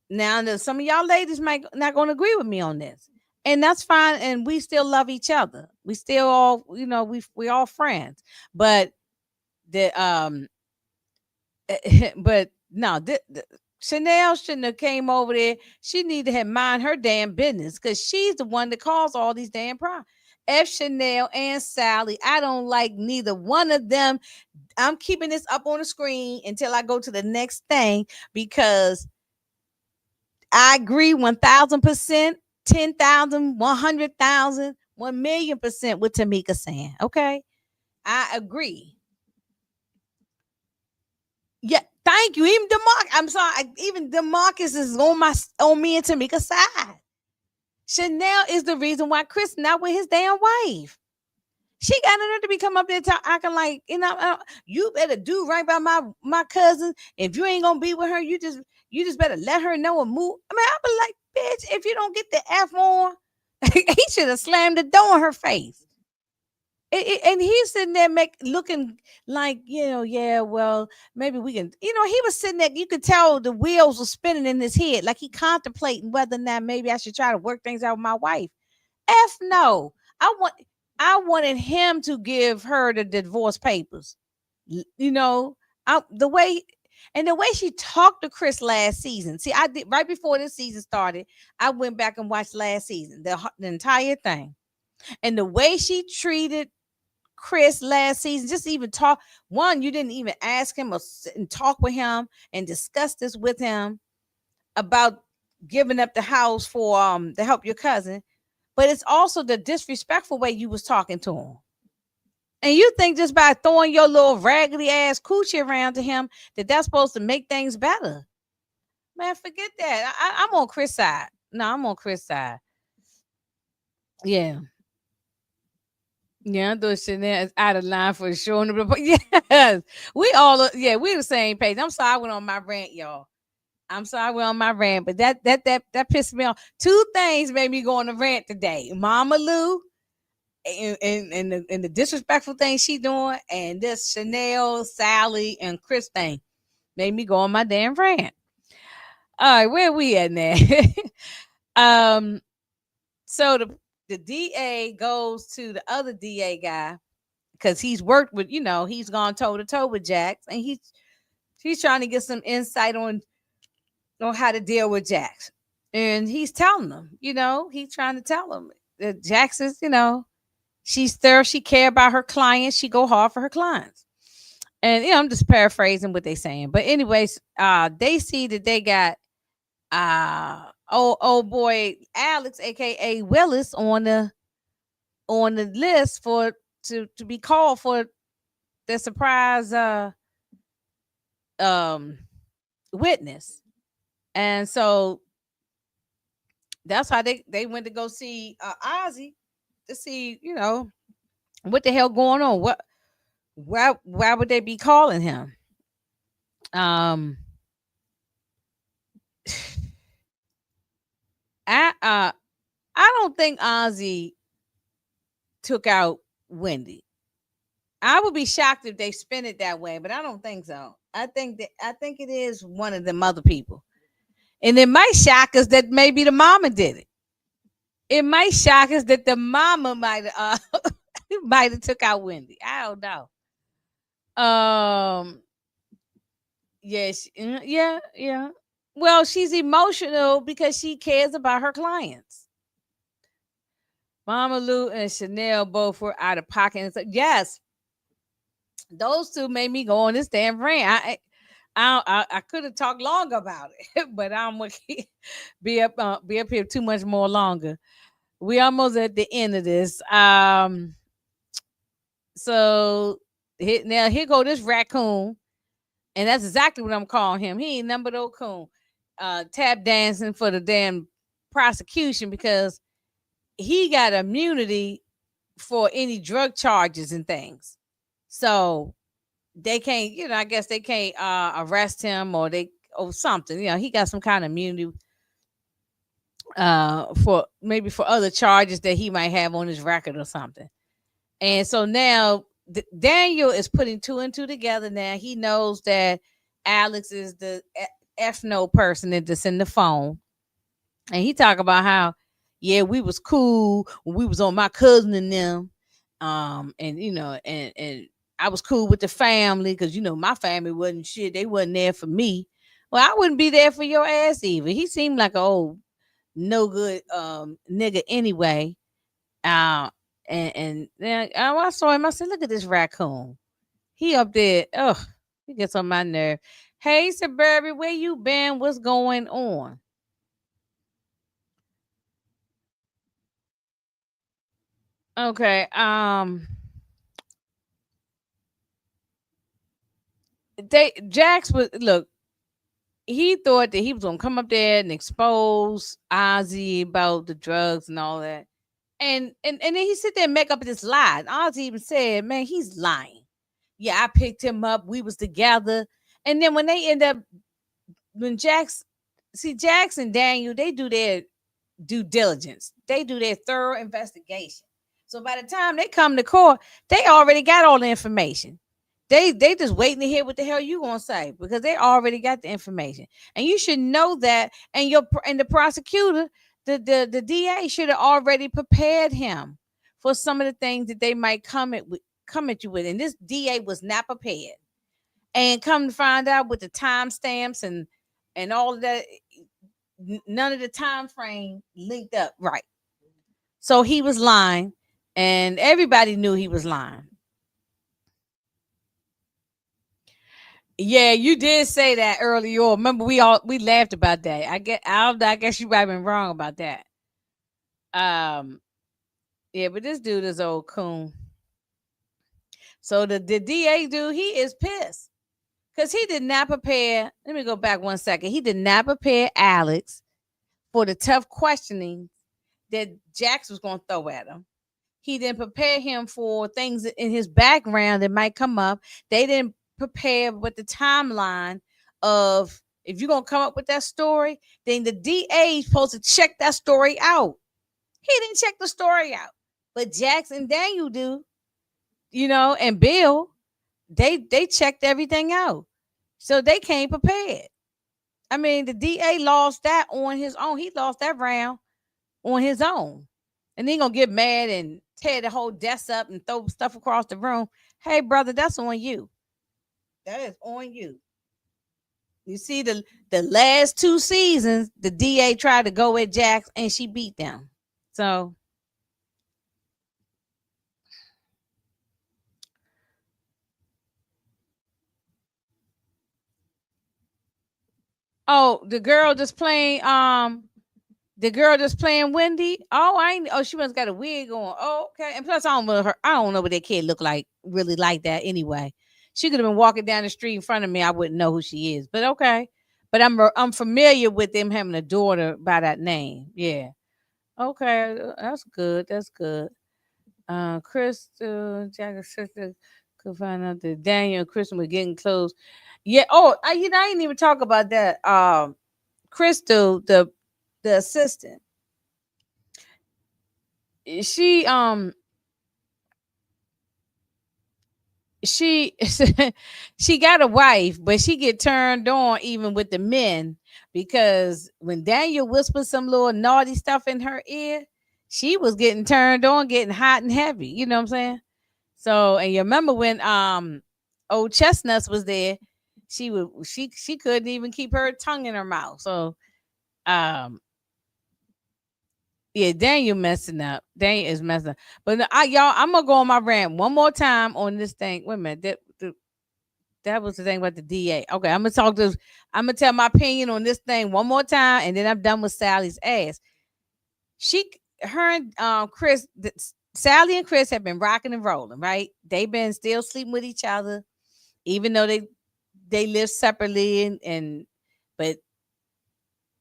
Now, some of y'all ladies might not going to agree with me on this, and that's fine. And we still love each other. We still all, we all friends. But the but no, Chanel shouldn't have came over there. She needed to have mind her damn business because she's the one that caused all these damn problems. F Chanel and Sally, I don't like neither one of them. I'm keeping this up on the screen until I go to the next thing because I agree 1,000%, 10,000, 100,000, 1,000,000% with Tamika saying. Okay, I agree. Yeah, thank you. Even Demarcus, I'm sorry. Even Demarcus is on me and Tamika's side. Chanel is the reason why Chris not with his damn wife. She got in there to be come up there acting like, you better do right by my cousin. If you ain't gonna be with her, you just better let her know and move. I mean, I be like, bitch, if you don't get the F on, he should have slammed the door in her face. And he's sitting there looking like, yeah, well, maybe we can, he was sitting there, you could tell the wheels were spinning in his head, like he contemplating whether or not maybe I should try to work things out with my wife. F no. I wanted him to give her the divorce papers. You know, the way she talked to Chris last season. See, I did right before this season started. I went back and watched last season, the entire thing, and the way she treated Chris last season. Just even talk. One, you didn't even ask him or sit and talk with him and discuss this with him about giving up the house for to help your cousin. But it's also the disrespectful way you was talking to him. And you think just by throwing your little raggedy ass coochie around to him that's supposed to make things better? Man, forget that. I'm on Chris' side. No, I'm on Chris' side. Yeah. Yeah, I thought Chanel is out of line for sure. But yes, we the same page. I'm sorry I went on my rant, y'all. I'm sorry I went on my rant, but that pissed me off. Two things made me go on a rant today. Mama Lou and the disrespectful thing she doing, and this Chanel, Sally, and Chris thing made me go on my damn rant. All right, where we at now? So the DA goes to the other DA guy because he's worked with, he's gone toe to toe with Jax, and he's trying to get some insight on how to deal with Jax. And he's telling them, he's trying to tell them that Jax is, she's there. She care about her clients. She go hard for her clients. And I'm just paraphrasing what they saying. But anyways, they see that they got old boy Alex, aka Willis, on the list to be called for the surprise witness. And so that's how they went to go see Ozzie to see, what the hell going on. Why would they be calling him? I don't think Ozzie took out Wendy. I would be shocked if they spin it that way, but I don't think so. I think it is one of them other people. And it might shock us that maybe the mama did it. It might shock us that the mama might have took out Wendy. I don't know. Yes, yeah. Well, she's emotional because she cares about her clients. Mama Lou and Chanel both were out of pocket. And so, yes, those two made me go on this damn rant. I could have talked longer about it, but I'm gonna be up here too much more longer. We almost at the end of this. So here go this raccoon, and that's exactly what I'm calling him. He ain't number no coon. Tap dancing for the damn prosecution because he got immunity for any drug charges and things. So they can't, I guess they can't arrest him or something. He got some kind of immunity for other charges that he might have on his record or something. And so now Daniel is putting two and two together. Now he knows that Alex is the F no person that's in the phone, and he talk about how Yeah, we was cool when we was on my cousin and them. And and I was cool with the family because my family wasn't shit. They wasn't there for me. Well, I wouldn't be there for your ass either. He seemed like a old no good nigga anyway. Uh and then I saw him. I said, "Look at this raccoon. He up there. Ugh, he gets on my nerve." Hey, Suburban, where you been? What's going on? Okay. They Jax was look. He thought that he was gonna come up there and expose Ozzy about the drugs and all that, and then he sit there and make up this lie. Ozzy even said, "Man, he's lying. Yeah, I picked him up. We was together." And then when they end up, when Jax, see Jax and Daniel, they do their due diligence. They do their thorough investigation. So by the time they come to court, they already got all the information. They just waiting to hear what the hell you gonna say because they already got the information, and you should know that. And the prosecutor, the DA should have already prepared him for some of the things that they might come at you with. And this DA was not prepared. And come to find out with the timestamps and all of that, none of the time frame linked up right. So he was lying, and everybody knew he was lying. Yeah, you did say that earlier. Remember, we laughed about that. I guess you might have been wrong about that. Um, yeah, but this dude is old coon. So the DA dude, he is pissed because he did not prepare. Let me go back 1 second. He did not prepare Alex for the tough questioning that Jax was going to throw at him. He didn't prepare him for things in his background that might come up. They didn't prepare with the timeline of if you're gonna come up with that story, then the DA is supposed to check that story out. He didn't check the story out, but Jackson and Daniel do, and Bill, they checked everything out, so they came prepared. I mean, the DA lost that on his own. He lost that round on his own. And then gonna get mad and tear the whole desk up and throw stuff across the room. Hey, brother, that's on you. That is on you. You see, the last 2 seasons, the DA tried to go at Jax and she beat them. So, oh, the girl just playing Wendy. Oh, I ain't. Oh, she must got a wig on. Oh, okay. And plus, I don't know what that kid look like. Really like that anyway. She could have been walking down the street in front of me. I wouldn't know who she is. But okay. But I'm familiar with them having a daughter by that name. Yeah. Okay. That's good. That's good. Crystal, Jack's sister could find out that Daniel and Kristen were getting close. Yeah. Oh, I didn't even talk about that. Crystal, the assistant, she she she got a wife, but she get turned on even with the men because when Daniel whispered some little naughty stuff in her ear, she was getting turned on, getting hot and heavy. You know what I'm saying? So, and you remember when old Chestnuts was there, she couldn't even keep her tongue in her mouth. So um yeah, Daniel messing up. Daniel is messing up. But y'all, I'm gonna go on my rant one more time on this thing. Wait a minute. That was the thing about the DA. Okay, I'm gonna tell my opinion on this thing one more time, and then I'm done with Sally's ass. Her and Sally and Chris have been rocking and rolling, right? They've been still sleeping with each other, even though they live separately, and but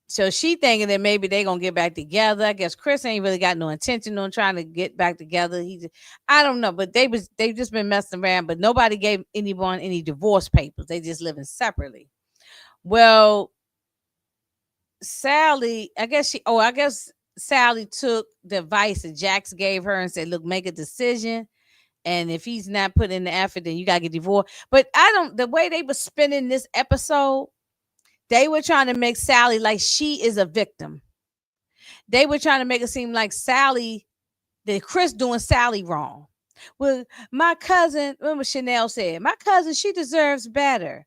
so she thinking that maybe they gonna get back together. I guess Chris ain't really got no intention on trying to get back together. I don't know, but they just been messing around. But nobody gave anyone any divorce papers. They just living separately. Well, Sally, I guess Sally took the advice that Jax gave her and said, "Look, make a decision, and if he's not putting in the effort, then you gotta get divorced." But I don't. The way they were spinning this episode, they were trying to make Sally like she is a victim. They were trying to make it seem like that Chris doing Sally wrong. Well, my cousin, remember Chanel said, my cousin, she deserves better.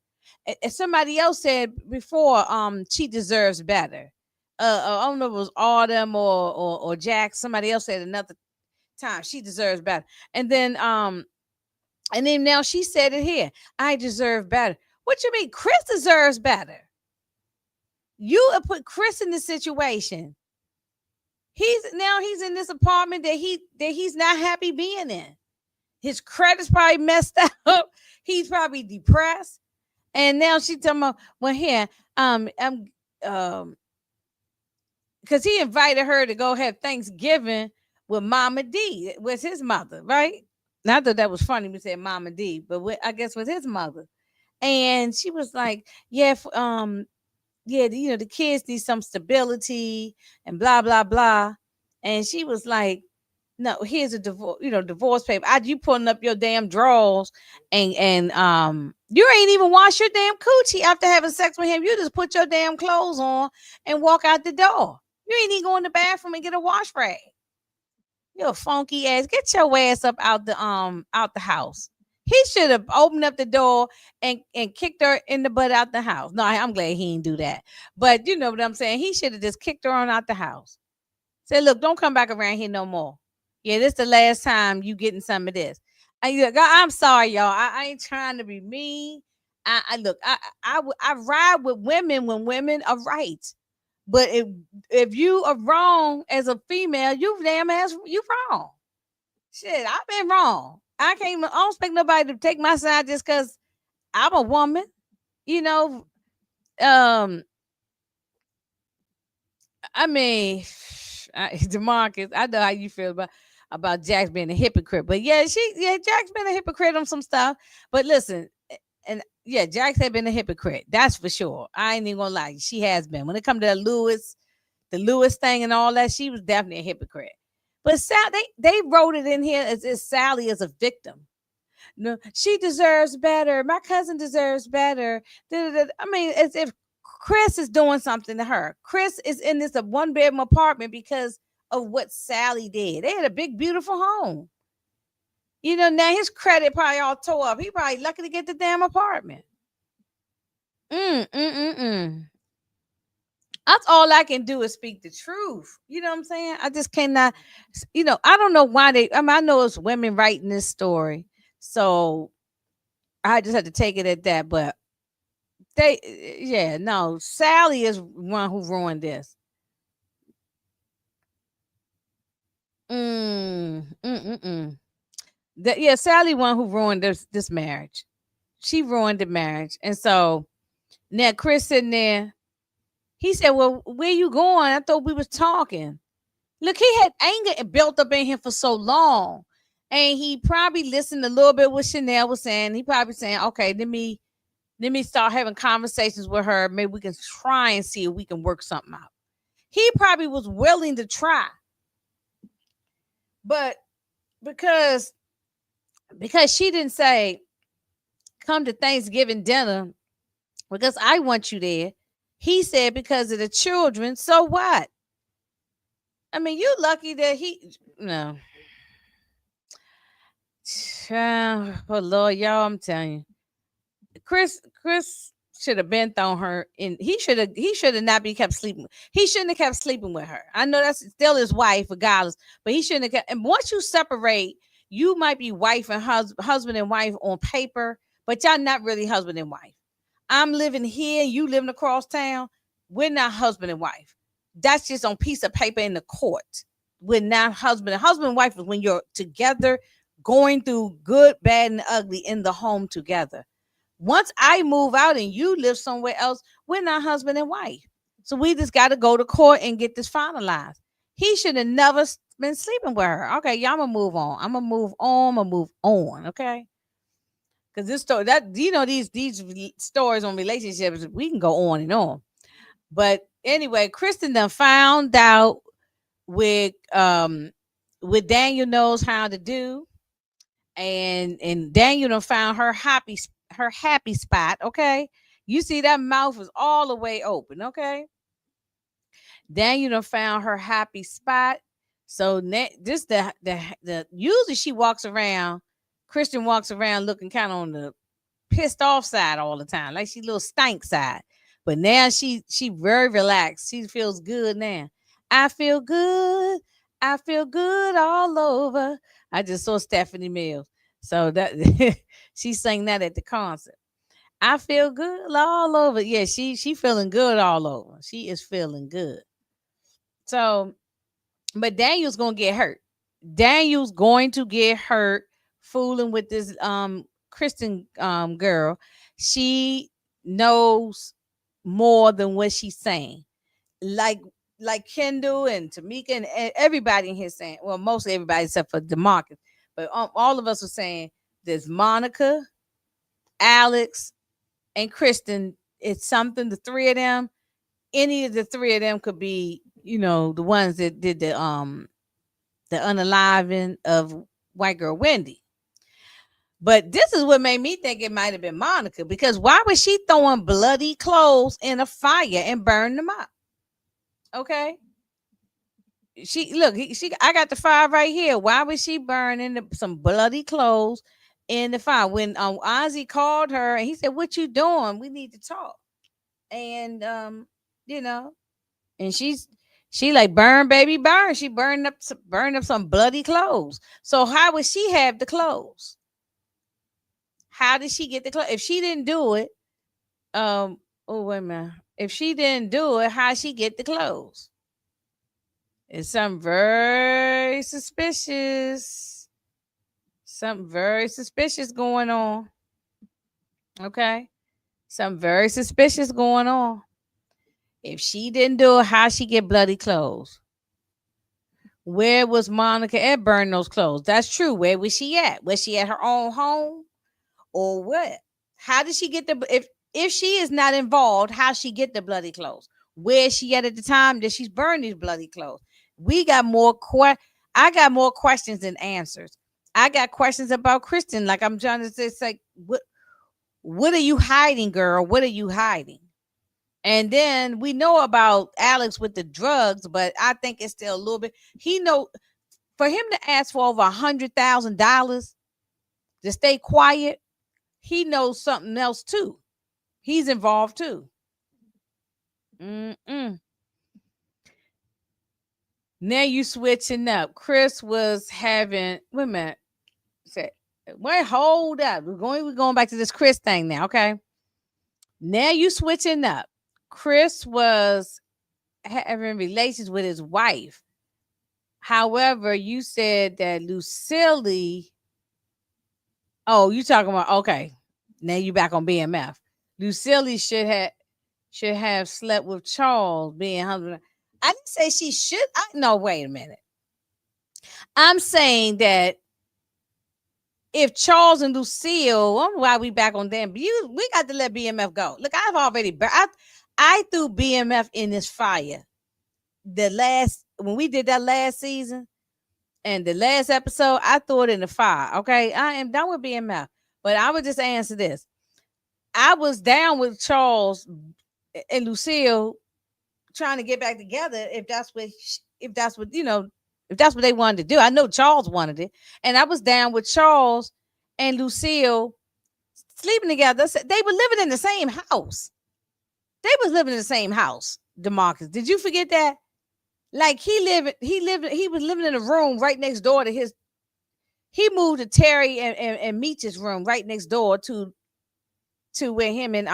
And somebody else said before, she deserves better. I don't know if it was Autumn or Jack. Somebody else said another time she deserves better. And then now she said it here. I deserve better. What you mean? Chris deserves better. You have put Chris in this situation. He's in this apartment that he's not happy being in. His credit's probably messed up. He's probably depressed. And now she talking about, well, here, I'm because he invited her to go have Thanksgiving with Mama D, with his mother, right? Not that that was funny. We said Mama D, but I guess with his mother. And she was like, yeah, yeah, the kids need some stability and blah blah blah. And she was like, no, here's a divorce paper. You pulling up your damn drawers and you ain't even wash your damn coochie after having sex with him. You just put your damn clothes on and walk out the door. You ain't even go in the bathroom and get a wash rag. You a funky ass. Get your ass up out the house. He should have opened up the door and kicked her in the butt out the house. No, I'm glad he didn't do that. But you know what I'm saying? He should have just kicked her on out the house. Say, look, don't come back around here no more. Yeah, this the last time you getting some of this. I'm sorry, y'all. I ain't trying to be mean. I look, I ride with women when women are right. But if you are wrong as a female, you damn ass you wrong. Shit, I've been wrong. I don't expect nobody to take my side just because I'm a woman. You know, um, I mean, Demarcus, I know how you feel about Jax being a hypocrite, but Jax been a hypocrite on some stuff. But listen, and yeah, Jax had been a hypocrite. That's for sure. I ain't even gonna lie, she has been. When it comes to the Lewis thing and all that, she was definitely a hypocrite. But they wrote it in here as Sally as a victim. No, she deserves better. My cousin deserves better. I mean, as if Chris is doing something to her. Chris is in this one bedroom apartment because of what Sally did. They had a big, beautiful home. Now his credit probably all tore up. He probably lucky to get the damn apartment. Mm. That's all I can do is speak the truth. You know what I'm saying? I just cannot. I don't know why I know it's women writing this story, so I just had to take it at that. But no, Sally is one who ruined this. Sally one who ruined this marriage. She ruined the marriage, and so now Chris sitting there. He said, "Well, where you going? I thought we was talking." Look, he had anger built up in him for so long, and he probably listened a little bit what Chanel was saying. He probably saying, "Okay, let me start having conversations with her. Maybe we can try and see if we can work something out." He probably was willing to try, but because she didn't say, "Come to Thanksgiving dinner because I want you there," he said, "Because of the children." So what? I mean, you lucky that he no. Oh Lord, y'all, I'm telling you. Chris should have been thrown her in. He should have not been kept sleeping. He shouldn't have kept sleeping with her. I know that's still his wife, regardless, but he shouldn't have kept. And once you separate, you might be wife and husband and wife on paper, but y'all not really husband and wife. I'm living here, you living across town. We're not husband and wife. That's just on piece of paper in the court. We're not husband and wife is when you're together, going through good, bad, and ugly in the home together. Once I move out and you live somewhere else, we're not husband and wife. So we just got to go to court and get this finalized. He should have never been sleeping with her. Okay, y'all, I'm gonna move on. I'm gonna move on. I'm gonna move on. Okay, because this story that these stories on relationships, we can go on and on. But anyway, Kristen done found out with Daniel knows how to do, and Daniel done found her happy spot. Okay, you see that mouth is all the way open. Okay, Daniel done found her happy spot. So this the usually she walks around, Kristen walks around looking kind of on the pissed off side all the time, like she little stank side. But now she very relaxed. She feels good now. I feel good. I feel good all over. I just saw Stephanie Mills. So that she sang that at the concert. I feel good all over. Yeah, she feeling good all over. She is feeling good. So, but Daniel's gonna get hurt. Daniel's going to get hurt fooling with this Kristen girl. She knows more than what she's saying. Like like Kendall and Tamika and everybody in here saying, well, mostly everybody except for DeMarcus, but all of us are saying there's Monica, Alex, and Kristen. It's something. The three of them, any of the three of them could be, the ones that did the unaliving of white girl Wendy. But this is what made me think it might have been Monica, because why was she throwing bloody clothes in a fire and burning them up? Okay. She look, she I got the fire right here. Why was she burning some bloody clothes in the fire? When Ozzie called her and he said, "What you doing? We need to talk." And you know, and she like, burn baby burn. She burned up some bloody clothes. So how would she have the clothes? How did she get the clothes if she didn't do it? Oh, wait a minute. If she didn't do it, how she get the clothes? It's something very suspicious. Something very suspicious going on. Okay. Something very suspicious going on. If she didn't do it, how she get bloody clothes? Where was Monica at burning those clothes? That's true. Where was she at? Was she at her own home or what? How did she get the if she is not involved? How she get the bloody clothes? Where is she at the time that she's burned these bloody clothes? We got more I got more questions than answers. I got questions about Kristen. Like I'm trying to say, it's like what are you hiding, girl? What are you hiding? And then we know about Alex with the drugs, but I think it's still a little bit. He know for him to ask for over $100,000 to stay quiet, he knows something else too. He's involved too. Mm-mm. Now you switching up. Chris was having. Wait a minute. Say, wait, hold up. We're going back to this Chris thing now. Okay. Now you switching up. Chris was having relations with his wife. However, you said that Lucille. Oh, you talking about, okay. Now you back on BMF. Lucille should have slept with Charles being husband. I didn't say she should. No, wait a minute. I'm saying that if Charles and Lucille, I don't know why we back on them. We got to let BMF go. Look, I've already I threw BMF in this fire. When we did that last season and the last episode, I threw it in the fire. Okay, I am done with BMF. But I would just answer this. I was down with Charles and Lucille trying to get back together if that's what they wanted to do. I know Charles wanted it, and I was down with Charles and Lucille sleeping together. They were living in the same house. They was living in the same house. DeMarcus, did you forget that? Like he was living in a room right next door to his. He moved to Terry and Meech's room right next door to where him and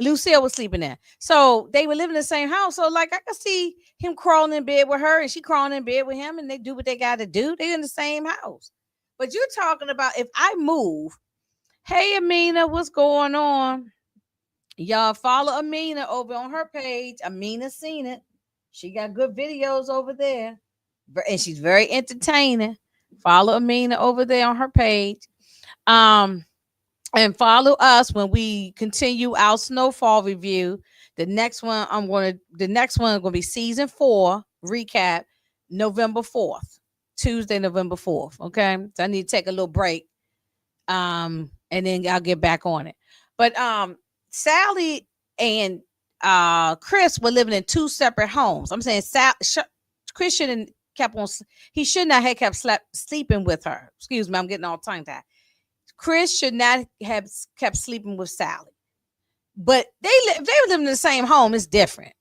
Lucille was sleeping there. So they were living in the same house. So like I could see him crawling in bed with her and she crawling in bed with him, and they do what they got to do. They're in the same house. But you're talking about if I move. Hey Amina, what's going on? Y'all follow Amina over on her page. Amina seen it. She got good videos over there. And she's very entertaining. Follow Amina over there on her page. And follow us when we continue our snowfall review. The next one is gonna be season 4 recap, November 4th, Tuesday, November 4th. Okay, so I need to take a little break, and then I'll get back on it. But Sally and Chris were living in two separate homes. I'm saying Chris shouldn't kept on. He should not have kept sleeping with her. Excuse me, I'm getting all tongue tied. Chris should not have kept sleeping with Sally. But they were living in the same home. It's different.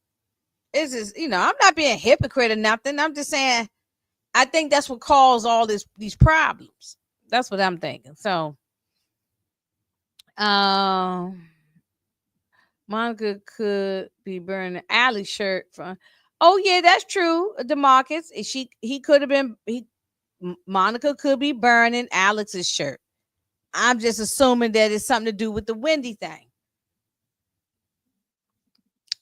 It's just, I'm not being a hypocrite or nothing. I'm just saying I think that's what caused all these problems. That's what I'm thinking. So, Monica could be burning Allie's shirt from. Oh yeah, that's true. DeMarcus, he could have been. Monica could be burning Alex's shirt. I'm just assuming that it's something to do with the Wendy thing.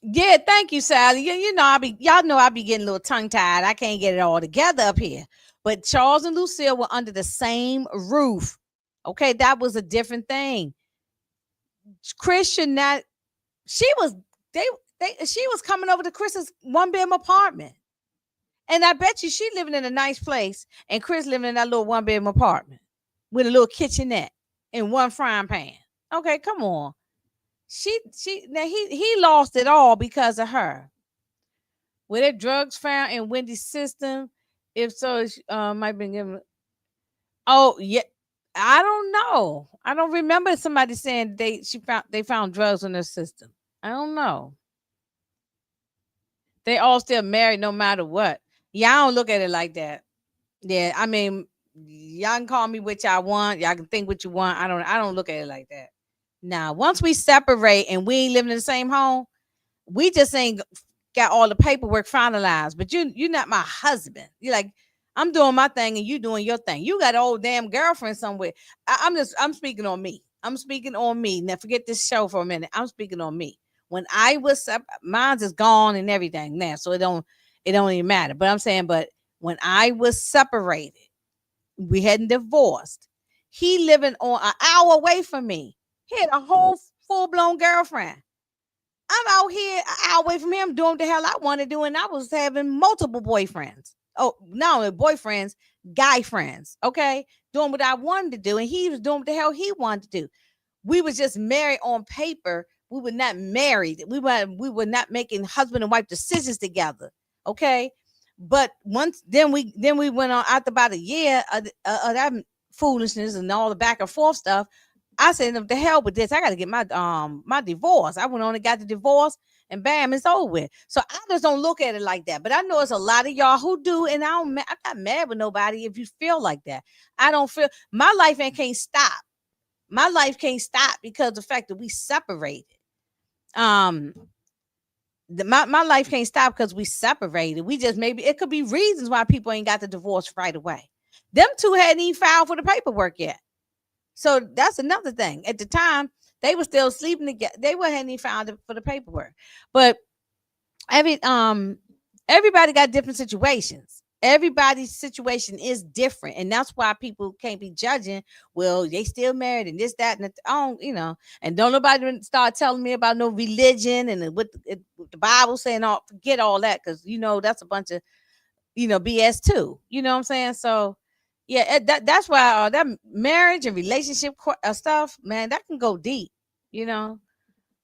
Yeah, thank you, Sally. Y'all know I be getting a little tongue tied. I can't get it all together up here. But Charles and Lucille were under the same roof. Okay, that was a different thing. Chris should not. She was she was coming over to Chris's one bedroom apartment, and I bet you she living in a nice place, and Chris living in that little one bedroom apartment with a little kitchenette and one frying pan. Okay, come on. Now he lost it all because of her. Were there drugs found in Wendy's system? If so, might have been given. Oh yeah, I don't know. I don't remember somebody saying they found drugs in their system. I don't know. They all still married no matter what. Yeah, I don't look at it like that. Yeah, I mean, y'all can call me what y'all want. Y'all can think what you want. I don't look at it like that. Now, once we separate and we ain't living in the same home, we just ain't got all the paperwork finalized. But you're not my husband. You're like, I'm doing my thing and you doing your thing. You got an old damn girlfriend somewhere. I'm speaking on me. I'm speaking on me. Now forget this show for a minute. I'm speaking on me. When I was mine's is gone and everything now, so it don't even matter. But I'm saying, but when I was separated, we hadn't divorced. He living on an hour away from me. He had a whole full-blown girlfriend. I'm out here an hour away from him doing what the hell I want to do, and I was having multiple boyfriends. Oh, not only boyfriends, guy friends, okay? Doing what I wanted to do, and he was doing what the hell he wanted to do. We was just married on paper. We were not married. We were not making husband and wife decisions together, okay? But then we went on after about a year of that foolishness and all the back and forth stuff. I said, the hell with this. I got to get my divorce. I went on and got the divorce, and bam, it's over with. So I just don't look at it like that. But I know it's a lot of y'all who do, and I'm not mad with nobody if you feel like that. I don't feel my life can't stop. My life can't stop because of the fact that we separated. My life can't stop because we separated. We just maybe it could be reasons why people ain't got the divorce right away. Them two hadn't even filed for the paperwork yet. So that's another thing. At the time, they were still sleeping together. They hadn't even found it for the paperwork. But everybody got different situations. Everybody's situation is different, and that's why people can't be judging. Well, they still married and this, that, and and don't nobody start telling me about no religion and what the Bible saying. All forget all that because that's a bunch of BS too. You know what I'm saying? So. Yeah, that's why that marriage and relationship stuff, man, that can go deep. We got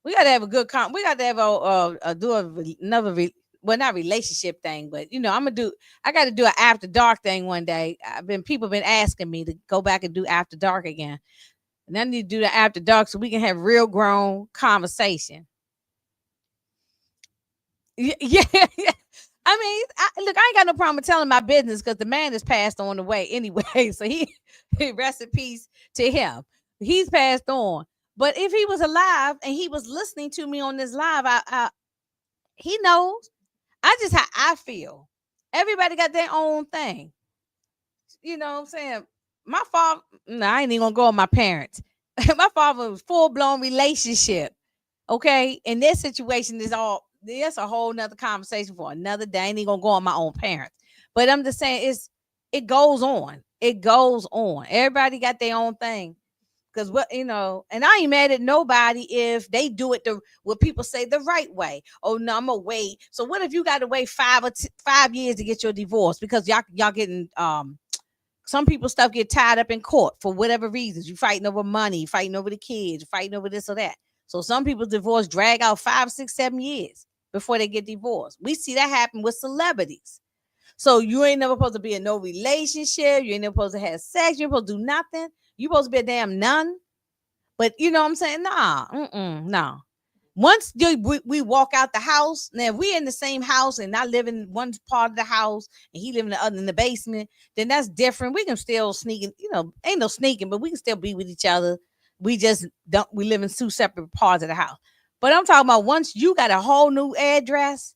to have a good we got to have another not relationship thing, but I got to do an after dark thing one day. People been asking me to go back and do after dark again, and I need to do the after dark so we can have real grown conversation. Yeah. I mean, look, I ain't got no problem with telling my business because the man is passed on away anyway. So he rest in peace to him. He's passed on. But if he was alive and he was listening to me on this live, he knows. I just how I feel. Everybody got their own thing. You know what I'm saying? My father, I ain't even gonna go on my parents. My father was full-blown relationship. Okay. And this situation is there's a whole nother conversation for another day. I ain't gonna go on my own parents. But I'm just saying it goes on. It goes on. Everybody got their own thing. Because and I ain't mad at nobody if they do it what people say the right way. Oh no, I'm gonna wait. So what if you got to wait 5 years to get your divorce because y'all getting some people stuff get tied up in court for whatever reasons. You fighting over money, fighting over the kids, fighting over this or that. So some people's divorce drag out 5, 6, 7 years before they get divorced. We see that happen with celebrities. So you ain't never supposed to be in no relationship. You ain't never supposed to have sex. You ain't supposed to do nothing. You supposed to be a damn nun. But you know what I'm saying? Nah, nah. Once we walk out the house, now if we in the same house and I live in one part of the house and he live in the other in the basement, then that's different. We can still sneak, ain't no sneaking, but we can still be with each other. We just don't. We live in two separate parts of the house. But I'm talking about once you got a whole new address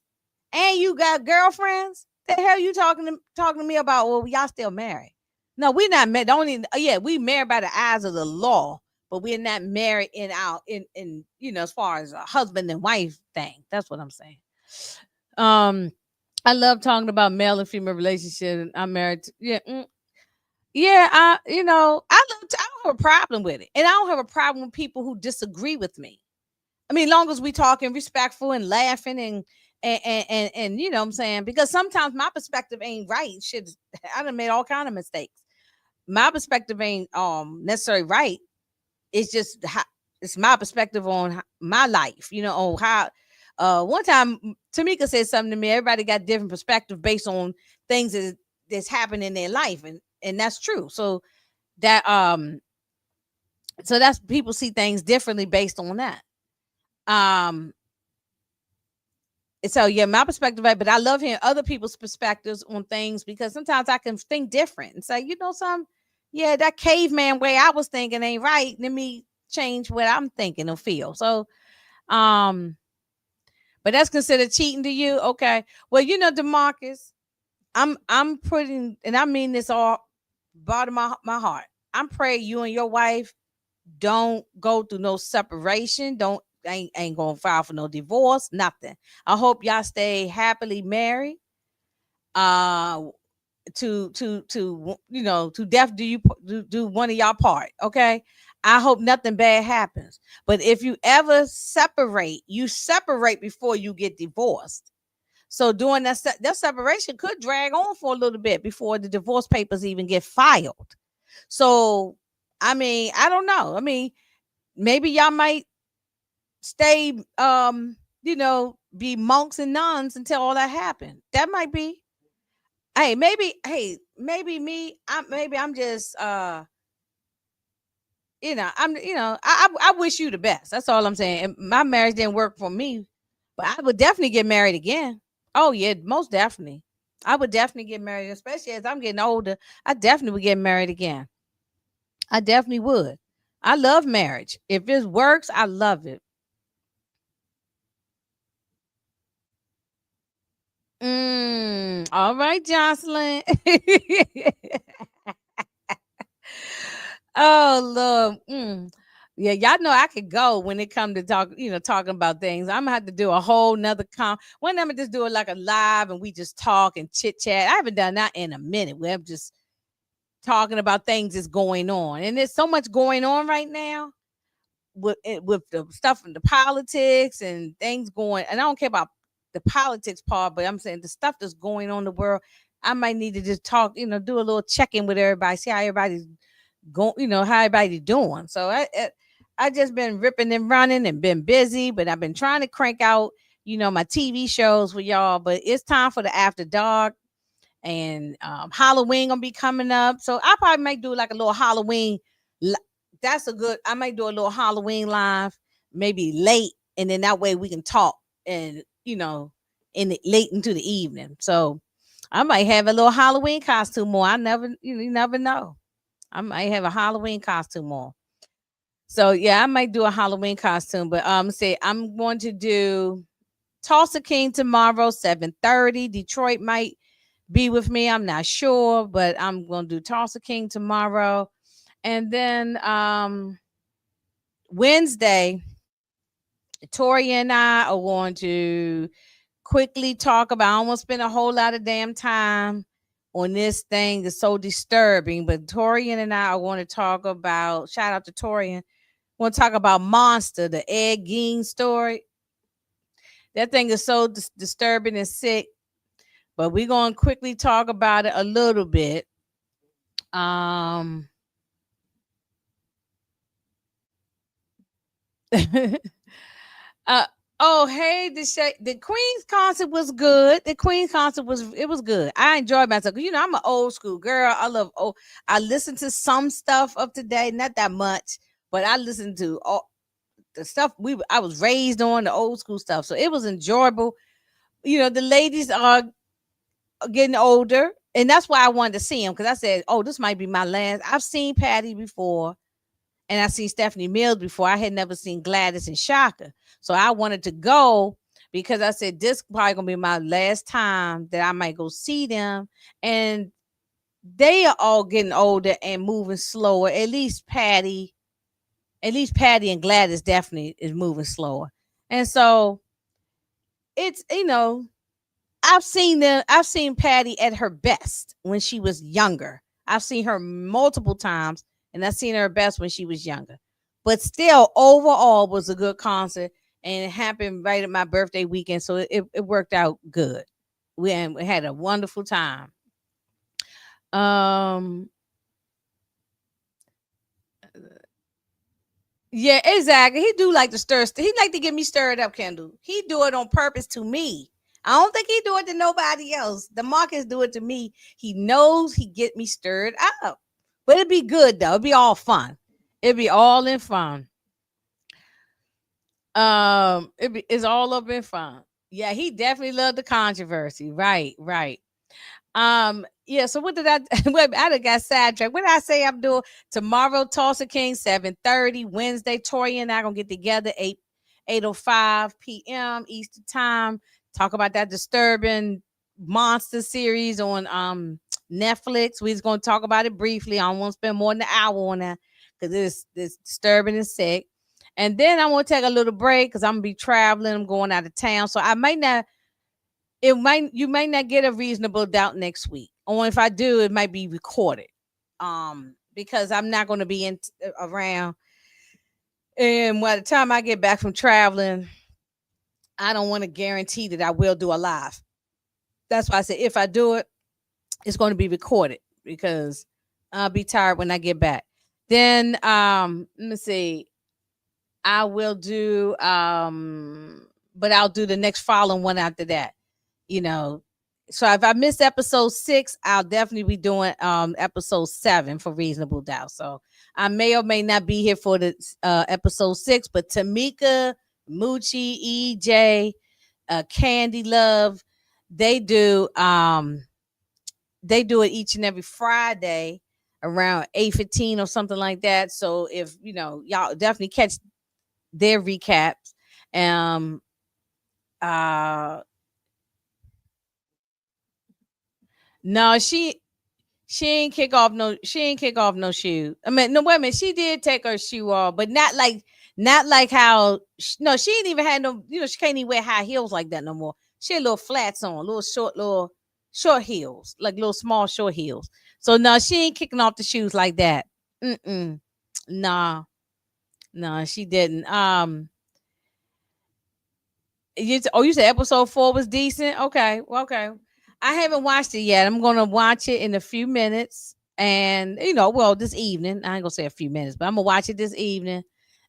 and you got girlfriends, the hell you talking to me about? Well, y'all still married? No, we not married. Don't even. Yeah, we married by the eyes of the law, but we're not married in our in as far as a husband and wife thing. That's what I'm saying. Um, I love talking about male and female relationship. I'm married. Yeah, yeah. I don't have a problem with it, and I don't have a problem with people who disagree with me. I mean, long as we talking respectful and laughing and you know what I'm saying? Because sometimes my perspective ain't right. Shit, I done made all kind of mistakes. My perspective ain't necessarily right. It's just how, it's my perspective on my life. On how. One time Tamika said something to me. Everybody got different perspective based on things that's happened in their life, and that's true. That um, so that's people see things differently based on that. Um, so yeah, my perspective, right? But I love hearing other people's perspectives on things because sometimes I can think different and say, some, yeah, that caveman way I was thinking ain't right. Let me change what I'm thinking or feel. So, um, but that's considered cheating to you, okay? Well, Demarcus, I'm putting, and I mean this all bottom of my heart. I'm praying you and your wife don't go through no separation. Don't ain't gonna file for no divorce. Nothing. I hope y'all stay happily married. Uh, to death do you do one of y'all part. Okay. I hope nothing bad happens. But if you ever separate, you separate before you get divorced. So doing that separation could drag on for a little bit before the divorce papers even get filed. So I mean, I don't know. I mean, maybe y'all might stay be monks and nuns until all that happened. That might be. Maybe me. I'm just I wish you the best. That's all I'm saying. And my marriage didn't work for me, but I would definitely get married again. Oh yeah, most definitely. I would definitely get married, especially as I'm getting older. I definitely would get married again. I definitely would. I love marriage. If it works, I love it. All right, Jocelyn. Oh Lord. Yeah, y'all know I could go when it come to talking about things. I'm gonna have to do a whole nother one time I just do it like a live and we just talk and chit chat. I haven't done that in a minute. Where I'm just talking about things that's going on. And there's so much going on right now with the stuff in the politics and things going. And I don't care about the politics part, but I'm saying the stuff that's going on in the world. I might need to just talk, do a little check in with everybody, see how everybody's going, how everybody doing. So I just been ripping and running and been busy, but I've been trying to crank out, my TV shows with y'all. But it's time for the after dark, and Halloween gonna be coming up. So I probably might do like a little Halloween. That's a good. I might do a little Halloween live, maybe late, and then that way we can talk and in the late into the evening. So I might have a little Halloween costume more. I never, you never know. I might have a Halloween costume more. So yeah, I might do a Halloween costume, but say I'm going to do Tulsa King tomorrow, 7:30. Detroit might be with me. I'm not sure, but I'm going to do Tulsa King tomorrow. And then Wednesday, Tori and I are going to quickly talk about. I don't want to spend a whole lot of damn time on this thing. It's so disturbing. But Torian and I are going to talk about. Shout out to Torian. Want to talk about Monster, the Ed Gein story. That thing is so disturbing and sick. But we're going to quickly talk about it a little bit. Um, Uh oh, hey, the Queen's concert was good. The Queen's concert was good. I enjoyed myself. You know, I'm an old school girl. I listen to some stuff of today, not that much, but I listen to all the stuff I was raised on, the old school stuff. So it was enjoyable. You know, the ladies are getting older, and that's why I wanted to see them, because I said, "Oh, this might be my last." I've seen Patty before, and I seen Stephanie Mills before. I had never seen Gladys and Shaka, so I wanted to go because I said this probably gonna be my last time that I might go see them, and they are all getting older and moving slower. At least Patty and Gladys definitely is moving slower, and so it's I've seen Patty at her best when she was younger. I've seen her multiple times, and I've seen her best when she was younger. But still, overall was a good concert, and it happened right at my birthday weekend, so it worked out good. We had a wonderful time. Um yeah, exactly. He do like to stir. He like to get me stirred up, Kendall. He do it on purpose to me. I don't think he do it to nobody else. The Marcus do it to me. He knows he get me stirred up. But it'd be good though. It'd be all fun. It'd be all in fun. It's all up in fun. Yeah, he definitely loved the controversy. Right, right. Yeah, so what did I wait, I done got sidetracked. What did I say I'm doing? Tomorrow, Tulsa King, 7:30. Wednesday, Tori and I gonna get together 8:05 p.m. Eastern time. Talk about that disturbing monster series on Netflix. We're just gonna talk about it briefly. I don't want to spend more than an hour on that because it's disturbing and sick. And then I want to take a little break because I'm gonna be traveling. I'm going out of town. So I might not it might you might not get a reasonable doubt next week. Or if I do, it might be recorded. Because I'm not going to be in around. And by the time I get back from traveling, I don't want to guarantee that I will do a live. That's why I said if I do it, it's going to be recorded because I'll be tired when I get back. Then let me see. I will do but I'll do the next following one after that. You know, so if I miss episode 6, I'll definitely be doing episode 7 for reasonable doubt. So I may or may not be here for the episode 6, but Tamika, Moochie, EJ, Candy Love, they do they do it each and every Friday around 8:15 or something like that. So if y'all definitely catch their recaps. Um uh no, she ain't kick off no shoe. I mean, no, wait a minute. She did take her shoe off, but not like how no, she ain't even had no, she can't even wear high heels like that no more. She had little flats on, little short heels, like little small short heels. So no, she ain't kicking off the shoes like that. Mm-mm. Nah, no, she didn't. You said episode 4 was decent. Okay, well, okay. I haven't watched it yet. I'm gonna watch it in a few minutes, and well, this evening. I ain't gonna say a few minutes, but I'm gonna watch it this evening,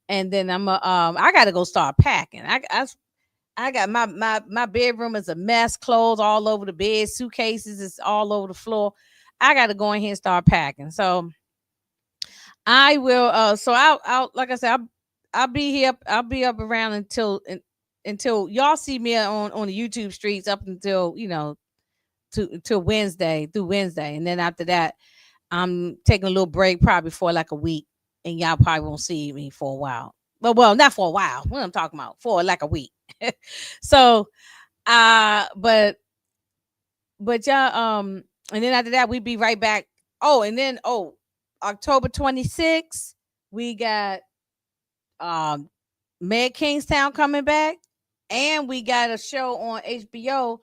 and then I gotta go start packing. I got my bedroom is a mess, clothes all over the bed, suitcases is all over the floor. I gotta go in here and start packing. So I will. So I'll like I said, I'll be here. I'll be up around until y'all see me on the YouTube streets up until to Wednesday through Wednesday, and then after that, I'm taking a little break probably for like a week, and y'all probably won't see me for a while. Well, not for a while. What I'm talking about for like a week. So, but y'all, and then after that, we be right back. Oh, and then October 26th, we got um Meg Kingstown coming back, and we got a show on HBO,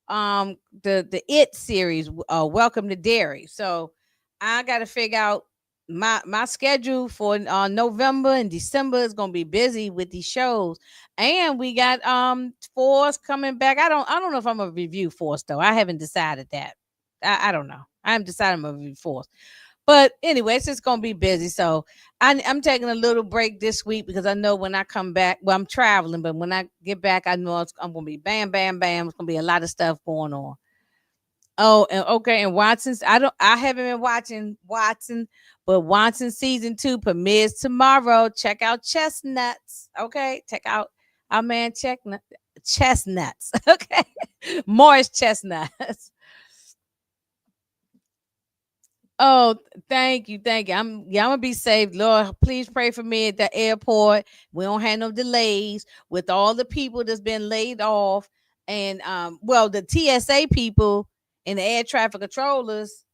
the It series, Welcome to Derry. So I got to figure out my schedule for November and December is gonna be busy with these shows, and we got Force coming back. I don't know if I'm gonna review Force though. I haven't decided that. I don't know. I haven't decided I'm gonna review Force. But anyway, it's just gonna be busy. So I'm taking a little break this week because I know when I come back, well, I'm traveling, but when I get back, I know I'm gonna be bam, bam, bam. It's gonna be a lot of stuff going on. Oh, and okay, and Watson's. I haven't been watching Watson, but Watson season 2 premieres tomorrow. Check out Chestnuts. Okay, check out our man Chestnuts. Okay, Morris Chestnuts. Oh, thank you, thank you. I'm gonna be safe. Lord, please pray for me at the airport. We don't have no delays with all the people that's been laid off, and well, the TSA people and the air traffic controllers,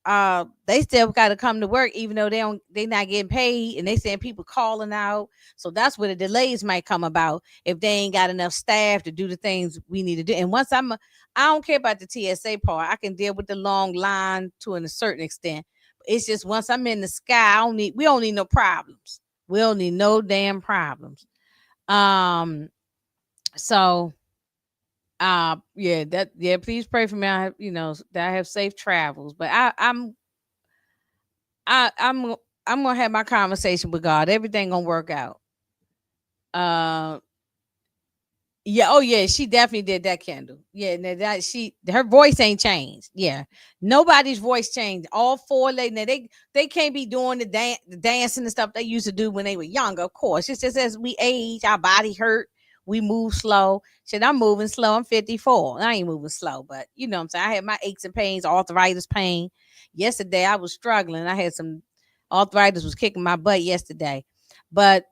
they still got to come to work even though they not getting paid, and they saying people calling out. So that's where the delays might come about if they ain't got enough staff to do the things we need to do. And I don't care about the TSA part. I can deal with the long line to a certain extent. It's just once I'm in the sky, we don't need no problems. We don't need no damn problems. Um, so yeah, please pray for me. That I have safe travels. But I'm I'm gonna have my conversation with God. Everything gonna work out. Uh, yeah. Oh yeah, she definitely did that, Kendall. Yeah, that her voice ain't changed. Yeah, nobody's voice changed. All four ladies, now they can't be doing the dancing and stuff they used to do when they were younger. Of course, it's just as we age, our body hurt. We move slow. Shit, I'm moving slow. I'm 54. I ain't moving slow, but you know what I'm saying. I had my aches and pains, arthritis pain. Yesterday, I was struggling. I had some arthritis was kicking my butt yesterday, but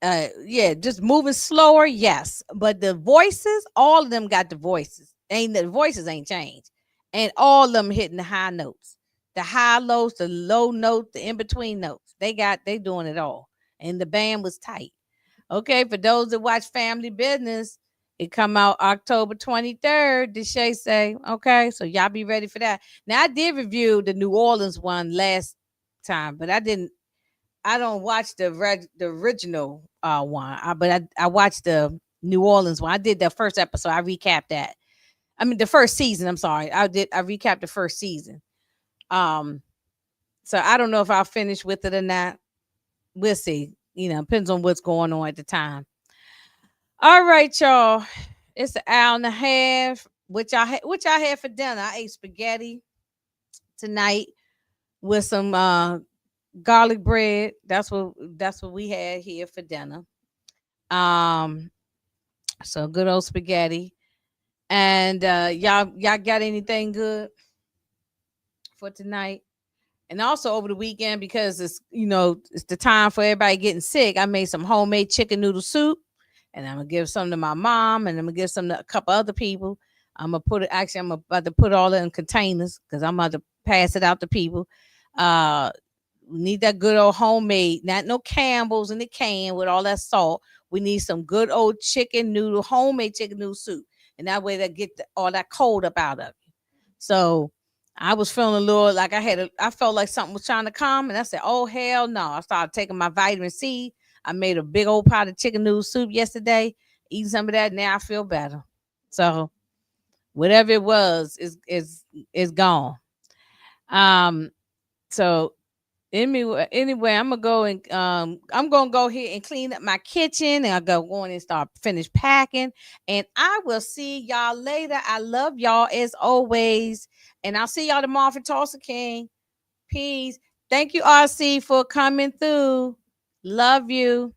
yeah, just moving slower, yes. But the voices, all of them got the voices. Ain't the voices ain't changed. And all of them hitting the high notes. The high notes, the low note, the in-between notes. They doing it all. And the band was tight. Okay, for those that watch Family Business, it come out October 23rd, did Shay say. Okay, so y'all be ready for that. Now I did review the New Orleans one last time, but I don't watch the original one, but I watched the New Orleans one. I did the first episode. I recapped that. I mean, the first season. I'm sorry. I recapped the first season. Um, so I don't know if I'll finish with it or not. We'll see. Depends on what's going on at the time. All right, y'all. It's an hour and a half. Which I had for dinner. I ate spaghetti tonight with some garlic bread. That's what we had here for dinner. Um, so good old spaghetti. And y'all got anything good for tonight? And also over the weekend, because it's the time for everybody getting sick, I made some homemade chicken noodle soup, and I'm gonna give some to my mom, and I'm gonna give some to a couple other people. I'm about to put all it in containers because I'm about to pass it out to people. Uh, we need that good old homemade, not no Campbell's in the can with all that salt. We need some good old homemade chicken noodle soup, and that way that get all that cold up out of you. So I was feeling a little like I felt like something was trying to come, and I said, "Oh hell no!" I started taking my vitamin C. I made a big old pot of chicken noodle soup yesterday. Eating some of that now, I feel better. So whatever it was is gone. Um, so anyway, I'm gonna go here and clean up my kitchen, and I'll go on and start finish packing. And I will see y'all later. I love y'all as always, and I'll see y'all tomorrow for Tulsa King. Peace. Thank you, RC, for coming through. Love you.